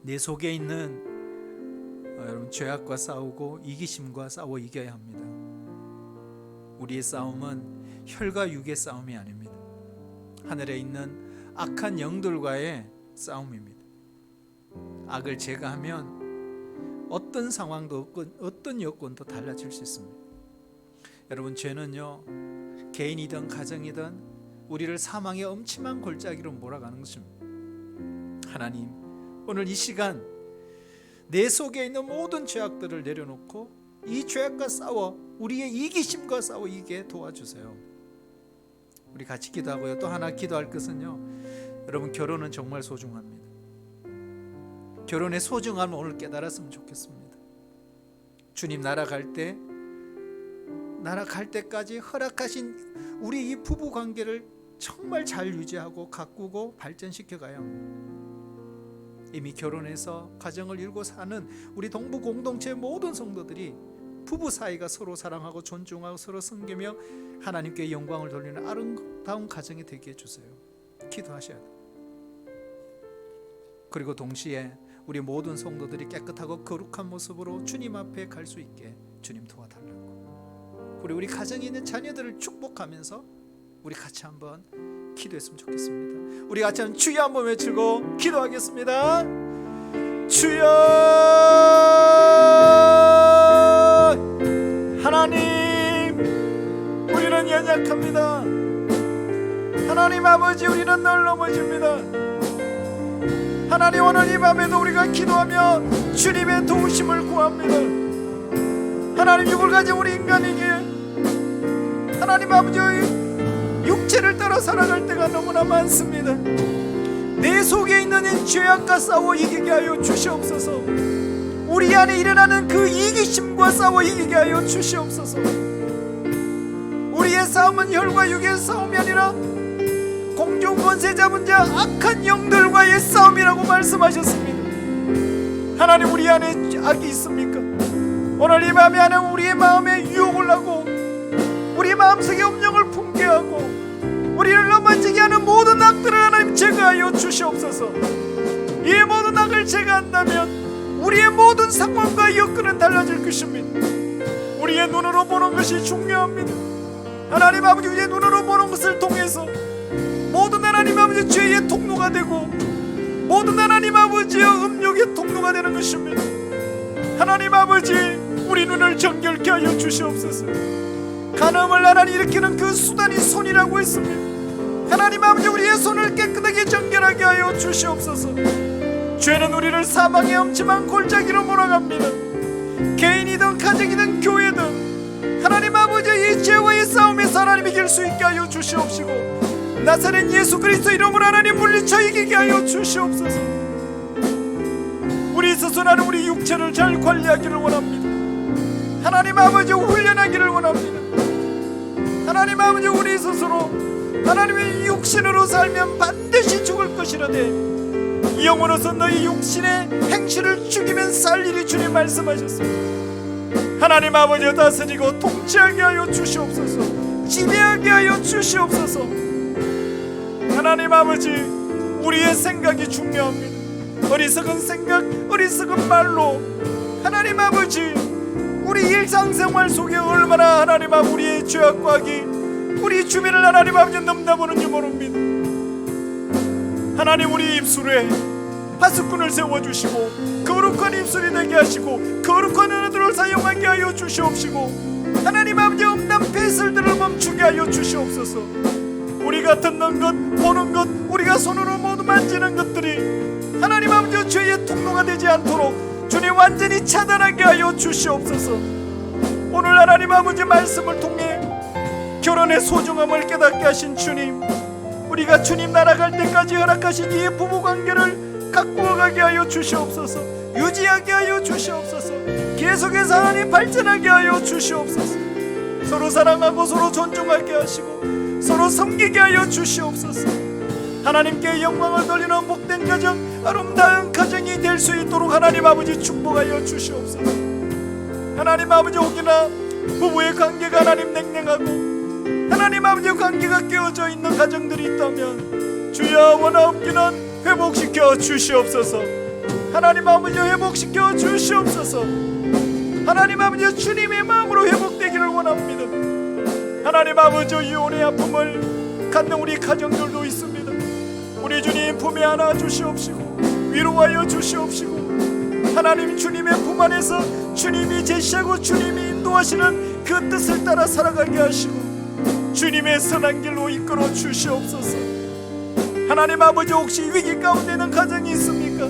내 속에 있는 여러분 죄악과 싸우고 이기심과 싸워 이겨야 합니다. 우리의 싸움은 혈과 육의 싸움이 아닙니다. 하늘에 있는 악한 영들과의 싸움입니다. 악을 제거하면 어떤 상황도 없고 어떤 여건도 달라질 수 있습니다. 여러분, 죄는요, 개인이든 가정이든 우리를 사망의 엄침한 골짜기로 몰아가는 것입니다. 하나님, 오늘 이 시간 내 속에 있는 모든 죄악들을 내려놓고 이 죄악과 싸워 우리의 이기심과 싸워 이기게 도와주세요. 우리 같이 기도하고요. 또 하나 기도할 것은요, 여러분, 결혼은 정말 소중합니다. 결혼의 소중함을 오늘 깨달았으면 좋겠습니다. 주님 날아갈 때까지 허락하신 우리 이 부부 관계를 정말 잘 유지하고 가꾸고 발전시켜 가야 합니다. 이미 결혼해서 가정을 이루고 사는 우리 동부 공동체의 모든 성도들이 부부 사이가 서로 사랑하고 존중하고 서로 섬기며 하나님께 영광을 돌리는 아름다운 가정이 되게 해주세요. 기도하셔야 돼요. 그리고 동시에 우리 모든 성도들이 깨끗하고 거룩한 모습으로 주님 앞에 갈 수 있게 주님 도와달라고, 우리 가정에 있는 자녀들을 축복하면서 우리 같이 한번 기도했으면 좋겠습니다. 우리 같이 한번 주여 한번 외치고 기도하겠습니다. 주여, 하나님, 우리는 연약합니다. 하나님 아버지, 우리는 늘 넘어집니다. 하나님, 오늘 이 밤에도 우리가 기도하며 주님의 도우심을 구합니다. 하나님, 육을 가진 우리 인간에게 하나님 아버지 육체를 따라 살아갈 때가 너무나 많습니다. 내 속에 있는 이 죄악과 싸워 이기게 하여 주시옵소서. 우리 안에 일어나는 그 이기심과 싸워 이기게 하여 주시옵소서. 우리의 싸움은 혈과 육의 싸움이 아니라 공중 권세 잡은 자 악한 영들과의 싸움이라고 말씀하셨습니다. 하나님, 우리 안에 악이 있습니까? 오늘 이 밤에 하나님 우리의 마음에 유혹을 하고 우리 마음속에 음욕을 품게 하고 우리를 넘어지게 하는 모든 악들을 하나님 제거하여 주시옵소서. 이 모든 악을 제거한다면 우리의 모든 상황과 여건은 달라질 것입니다. 우리의 눈으로 보는 것이 중요합니다. 하나님 아버지, 우리의 눈으로 보는 것을 통해서 모든 하나님 아버지 죄의 통로가 되고 모든 하나님 아버지의 음욕의 통로가 되는 것입니다. 하나님 아버지, 우리 눈을 정결케 하여 주시옵소서. 간음을 하나님 일으키는 그 수단이 손이라고 했습니다. 하나님 아버지, 우리의 손을 깨끗하게 정결하게 하여 주시옵소서. 죄는 우리를 사망의 엄침한 골짜기로 몰아갑니다. 개인이든 가정이든 교회든 하나님 아버지, 이 죄와의 싸움에서 하나님 이길 수 있게 하여 주시옵시고 나사렛 예수 그리스도 이름으로 하나님 물리쳐 이기게 하여 주시옵소서. 우리 스스로 우리 육체를 잘 관리하기를 원합니다. 하나님 아버지, 훈련하기를 원합니다. 하나님 아버지, 우리 스스로 하나님의 육신으로 살면 반드시 죽을 것이라되 영으로서 너희 육신의 행실을 죽이면 살 일이 주님 말씀하셨습니다. 하나님 아버지, 다스리고 통치하게 하여 주시옵소서. 지배하게 하여 주시옵소서. 하나님 아버지, 우리의 생각이 중요합니다. 어리석은 생각, 어리석은 말로 하나님 아버지, 우리 일상생활 속에 얼마나 하나님 아버지 우리의 죄악과 악이 우리 주변을 하나님 아버지 넘나보는지 모릅니다. 하나님, 우리 입술에 파수꾼을 세워주시고 거룩한 입술이 되게 하시고 거룩한 언어들을 사용하게 하여 주시옵시고 하나님 아버지 음란 폐 시설들을 멈추게 하여 주시옵소서. 우리가 듣는 것, 보는 것, 우리가 손으로 모두 만지는 것들이 하나님 아버지 죄의 통로가 되지 않도록 주님 완전히 차단하게 하여 주시옵소서. 오늘 하나님 아버지 말씀을 통해 결혼의 소중함을 깨닫게 하신 주님, 우리가 주님 날아갈 때까지 허락하신 이 부부관계를 가꾸어가게 하여 주시옵소서. 유지하게 하여 주시옵소서. 계속해서 하나님 발전하게 하여 주시옵소서. 서로 사랑하고 서로 존중하게 하시고 서로 섬기게 하여 주시옵소서. 하나님께 영광을 돌리는 복된 가정, 아름다운 가정이 될 수 있도록 하나님 아버지 축복하여 주시옵소서. 하나님 아버지, 혹여나 부부의 관계가 하나님 냉랭하고 하나님 아버지 관계가 깨어져 있는 가정들이 있다면 주여 원하옵기는 회복시켜 주시옵소서. 하나님 아버지 회복시켜 주시옵소서. 하나님 아버지 주님의 마음으로 회복되기를 원합니다. 하나님 아버지 이혼의 아픔을 갖는 우리 가정들도 있습니다. 우리 주님 품에 안아 주시옵시고 위로하여 주시옵시고 하나님 주님의 품 안에서 주님이 제시하고 주님이 인도하시는 그 뜻을 따라 살아가게 하시고 주님의 선한 길로 이끌어 주시옵소서. 하나님 아버지, 혹시 위기 가운데 있는 가정이 있습니까?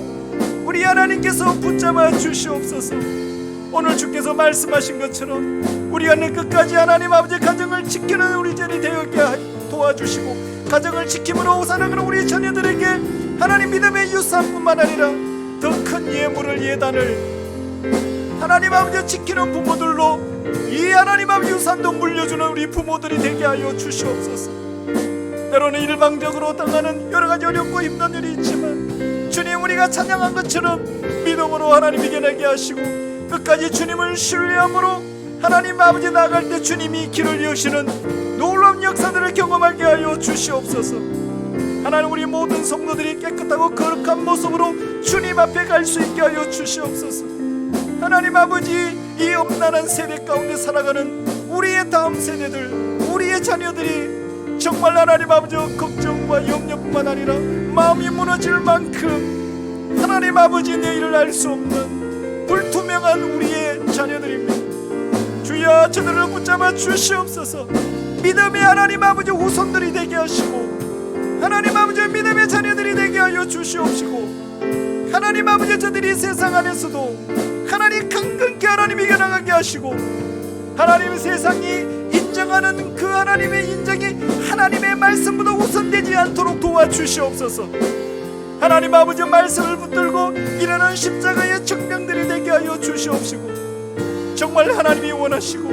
우리 하나님께서 붙잡아 주시옵소서. 오늘 주께서 말씀하신 것처럼 우리가 내 끝까지 하나님 아버지 가정을 지키는 우리 자리 되게 도와주시고 가정을 지킴으로 살아가는 우리 자녀들에게 하나님 믿음의 유산뿐만 아니라 더 큰 예물을, 예단을 하나님 아버지 지키는 부모들로 이 하나님 아버지 유산도 물려주는 우리 부모들이 되게 하여 주시옵소서. 때로는 일방적으로 당하는 여러 가지 어렵고 힘든 일이 있지만 주님, 우리가 찬양한 것처럼 믿음으로 하나님 이겨내게 하시고 끝까지 주님을 신뢰함으로 하나님 아버지 나아갈 때 주님이 길을 여시는 놀라운 역사들을 경험하게 하여 주시옵소서. 하나님, 우리 모든 성도들이 깨끗하고 거룩한 모습으로 주님 앞에 갈 수 있게 하여 주시옵소서. 하나님 아버지, 이 엄난한 세대 가운데 살아가는 우리의 다음 세대들, 우리의 자녀들이 정말 하나님 아버지 걱정과 염려뿐만 아니라 마음이 무너질 만큼 하나님 아버지 내일을 알 수 없는 불투명한 우리의 자녀들입니다. 주여, 저들을 붙잡아 주시옵소서. 믿음의 하나님 아버지 후손들이 되게 하시고 하나님 아버지 믿음의 자녀들이 되게 하여 주시옵시고 하나님 아버지 저들이 세상 안에서도 하나님 강건케 하나님 이겨나가게 하시고 하나님 세상이 인정하는 그 하나님의 인정이 하나님의 말씀보다 우선되지 않도록 도와주시옵소서. 하나님 아버지 말씀을 붙들고 일하는 십자가의 청병들이 되게 하여 주시옵시고 정말 하나님이 원하시고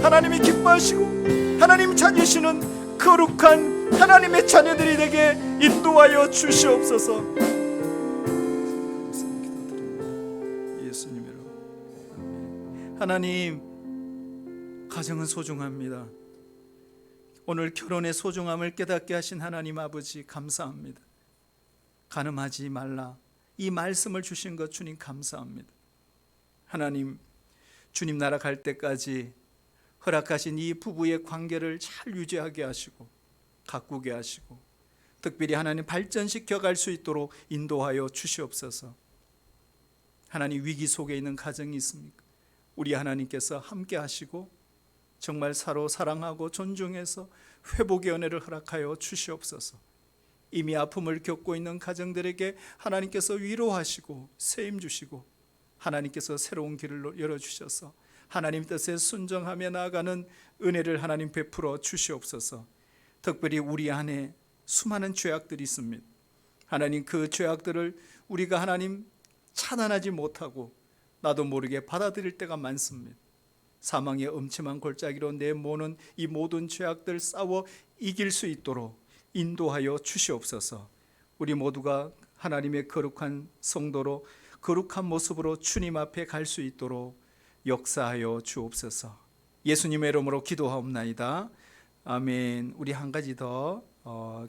하나님이 기뻐하시고 하나님 찾으시는 거룩한 하나님의 자녀들이 되게 인도하여 주시옵소서. 예수님으로 하나님, 가정은 소중합니다. 오늘 결혼의 소중함을 깨닫게 하신 하나님 아버지 감사합니다. 간음하지 말라, 이 말씀을 주신 것 주님 감사합니다. 하나님, 주님 나라 갈 때까지 허락하신 이 부부의 관계를 잘 유지하게 하시고 가꾸게 하시고 특별히 하나님 발전시켜 갈 수 있도록 인도하여 주시옵소서. 하나님, 위기 속에 있는 가정이 있습니까? 우리 하나님께서 함께 하시고 정말 서로 사랑하고 존중해서 회복의 은혜를 허락하여 주시옵소서. 이미 아픔을 겪고 있는 가정들에게 하나님께서 위로하시고 세임 주시고 하나님께서 새로운 길을 열어주셔서 하나님 뜻에 순종하며 나아가는 은혜를 하나님 베풀어 주시옵소서. 특별히 우리 안에 수많은 죄악들이 있습니다. 하나님, 그 죄악들을 우리가 하나님 차단하지 못하고 나도 모르게 받아들일 때가 많습니다. 사망의 음침한 골짜기로 내모는 이 모든 죄악들 싸워 이길 수 있도록 인도하여 주시옵소서. 우리 모두가 하나님의 거룩한 성도로 거룩한 모습으로 주님 앞에 갈 수 있도록 역사하여 주옵소서. 예수님의 이름으로 기도하옵나이다. 아멘. 우리 한 가지 더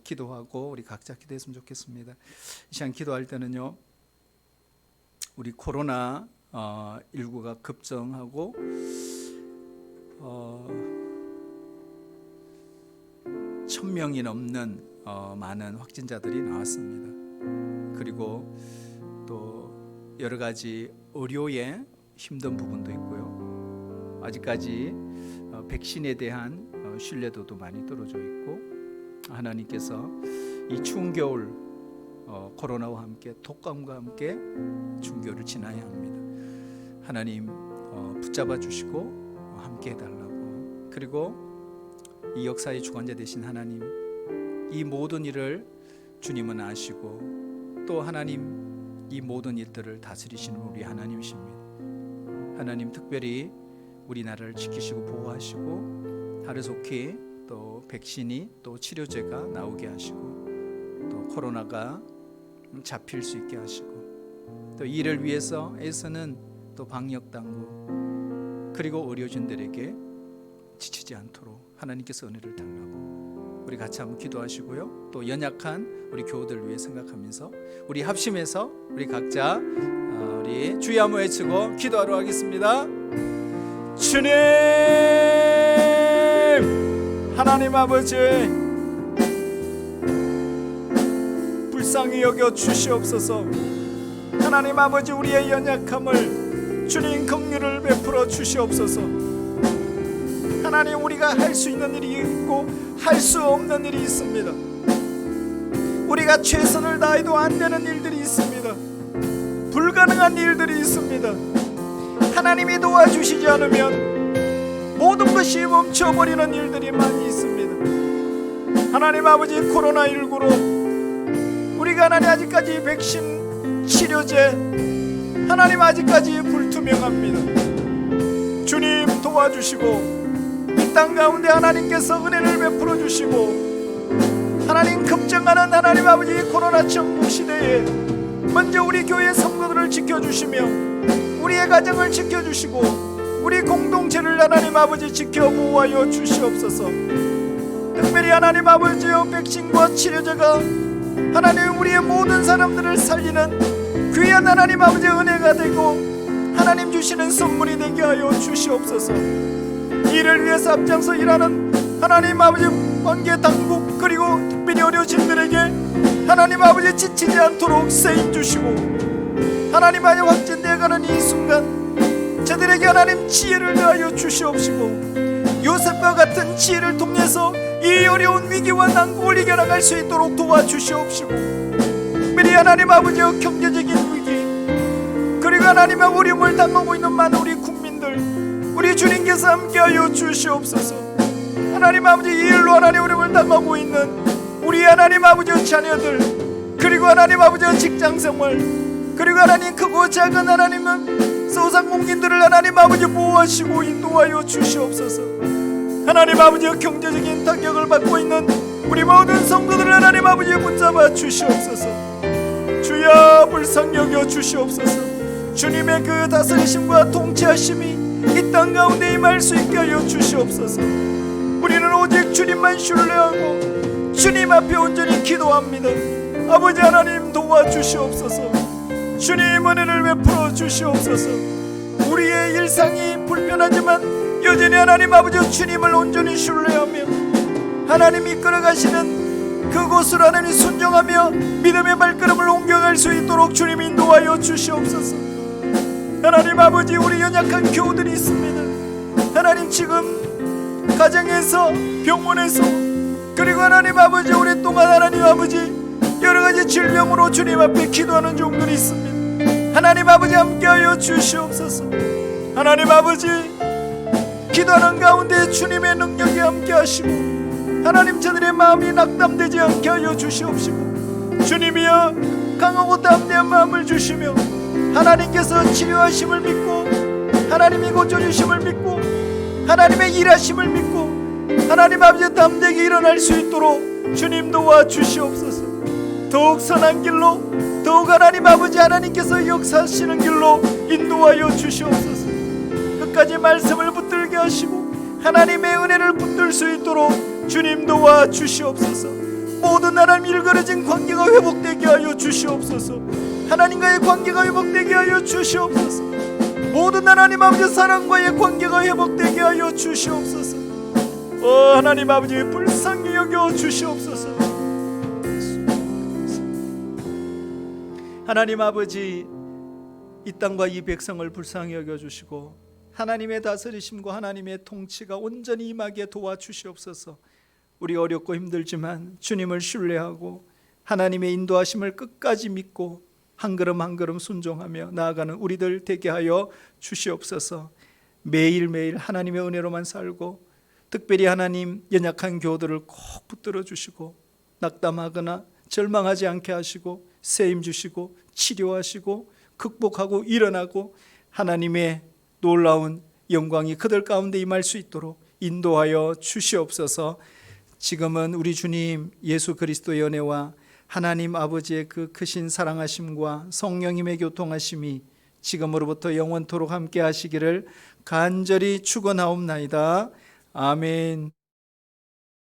기도하고 우리 각자 기도했으면 좋겠습니다. 이 시간 기도할 때는요, 우리 코로나 19가 급증하고 1000명이 넘는 많은 확진자들이 나왔습니다. 그리고 또 여러 가지 의료에 힘든 부분도 있고요. 아직까지 백신에 대한 신뢰도도 많이 떨어져 있고, 하나님께서 이 추운 겨울 코로나와 함께 독감과 함께 추운 겨울을 지나야 합니다. 하나님 붙잡아 주시고 함께 해달라고. 그리고 이 역사의 주관자 되신 하나님, 이 모든 일을 주님은 아시고 또 하나님 이 모든 일들을 다스리시는 우리 하나님이십니다. 하나님 특별히 우리나라를 지키시고 보호하시고 하루속히 또 백신이 또 치료제가 나오게 하시고 또 코로나가 잡힐 수 있게 하시고 또 이를 위해서 애쓰는 또 방역당국 그리고 의료진들에게 지치지 않도록 하나님께서 은혜를 달라고 우리 같이 한번 기도하시고요. 또 연약한 우리 교우들 위해 생각하면서 우리 합심해서 우리 각자 우리 주여 한번 외치고 기도하러 가겠습니다. 주님, 하나님 아버지, 불쌍히 여겨 주시옵소서. 하나님 아버지, 우리의 연약함을 주님 긍휼을 베풀어 주시옵소서. 하나님, 우리가 할 수 있는 일이 있고 할 수 없는 일이 있습니다. 우리가 최선을 다해도 안 되는 일들이 있습니다. 불가능한 일들이 있습니다. 하나님이 도와주시지 않으면 모든 것이 멈춰버리는 일들이 많이 있습니다. 하나님 아버지, 코로나19로 우리가 하나님 아직까지 백신 치료제 하나님 아직까지 불투명합니다. 주님 도와주시고 이 땅 가운데 하나님께서 은혜를 베풀어 주시고 하나님 급증하는 하나님 아버지 코로나 천국 시대에 먼저 우리 교회 성도들을 지켜주시며 우리의 가정을 지켜주시고 우리 공동체를 하나님 아버지 지켜 보호하여 주시옵소서. 특별히 하나님 아버지여 백신과 치료제가 하나님 우리의 모든 사람들을 살리는 귀한 하나님 아버지 은혜가 되고 하나님 주시는 선물이 되게 하여 주시옵소서. 이를 위해서 앞장서 일하는 하나님 아버지 관계 당국 그리고 특별히 의료진들에게 하나님 아버지 지치지 않도록 세임 주시고 하나님 아버지 확진되어가는 이 순간 저들에게 하나님 지혜를 더하여 주시옵시고 요셉과 같은 지혜를 통해서 이 어려운 위기와 난국을 이겨나갈 수 있도록 도와주시옵시고 특별히 하나님 아버지의 경제적인 위기 그리고 하나님의 어려움을 당하고 있는 많은 우리 국민들 우리 주님께서 함께하여 주시옵소서. 하나님 아버지 이 일로 하나님 어려움을 당하고 있는 우리 하나님 아버지의 자녀들 그리고 하나님 아버지의 직장생활 그리고 하나님 크고 작은 하나님은 소상공인들을 하나님 아버지 보호하시고 인도하여 주시옵소서. 하나님 아버지의 경제적인 타격을 받고 있는 우리 모든 성도들을 하나님 아버지 붙잡아 주시옵소서. 주여 불쌍히 여겨 주시옵소서. 주님의 그 다스리심과 통치하심이 이 땅 가운데 임할 수 있게 하여 주시옵소서. 우리는 오직 주님만 신뢰하고 주님 앞에 온전히 기도합니다. 아버지 하나님 도와주시옵소서. 주님 은혜를 베풀어 주시옵소서. 우리의 일상이 불편하지만 여전히 하나님 아버지 주님을 온전히 신뢰하며 하나님 이끌어가시는 그곳으로 하나님 순종하며 믿음의 발걸음을 옮겨갈 수 있도록 주님 인도하여 주시옵소서. 하나님 아버지 우리 연약한 교우들이 있습니다. 하나님 지금 가정에서 병원에서 그리고 하나님 아버지 오랫동안 하나님 아버지 여러가지 질병으로 주님 앞에 기도하는 종들이 있습니다. 하나님 아버지 함께하여 주시옵소서. 하나님 아버지 기도하는 가운데 주님의 능력이 함께하시고 하나님 저들의 마음이 낙담되지 않게 하여 주시옵시고 주님이여 강하고 담대한 마음을 주시며 하나님께서 치료하심을 믿고 하나님이 고쳐주심을 믿고 하나님의 일하심을 믿고 하나님 아버지 담대하게 일어날 수 있도록 주님 도와주시옵소서. 더욱 선한 길로 더욱 하나님 아버지 하나님께서 역사하시는 길로 인도하여 주시옵소서. 끝까지 말씀을 붙들게 하시고 하나님의 은혜를 붙들 수 있도록 주님 도와주시옵소서. 모든 하나님 일그러진 관계가 회복되게 하여 주시옵소서. 하나님과의 관계가 회복되게 하여 주시옵소서. 모든 하나님 아버지 사랑과의 관계가 회복되게 하여 주시옵소서. 하나님 아버지 불쌍히 여겨 주시옵소서. 하나님 아버지 이 땅과 이 백성을 불쌍히 여겨 주시고 하나님의 다스리심과 하나님의 통치가 온전히 임하게 도와주시옵소서. 우리 어렵고 힘들지만 주님을 신뢰하고 하나님의 인도하심을 끝까지 믿고 한 걸음 한 걸음 순종하며 나아가는 우리들 되게 하여 주시옵소서. 매일매일 하나님의 은혜로만 살고 특별히 하나님 연약한 교우들을 꼭 붙들어 주시고 낙담하거나 절망하지 않게 하시고 세임 주시고 치료하시고 극복하고 일어나고 하나님의 놀라운 영광이 그들 가운데 임할 수 있도록 인도하여 주시옵소서. 지금은 우리 주님 예수 그리스도의 은혜와 하나님 아버지의 그 크신 사랑하심과 성령님의 교통하심이 지금으로부터 영원토록 함께 하시기를 간절히 축원하옵나이다. 아멘.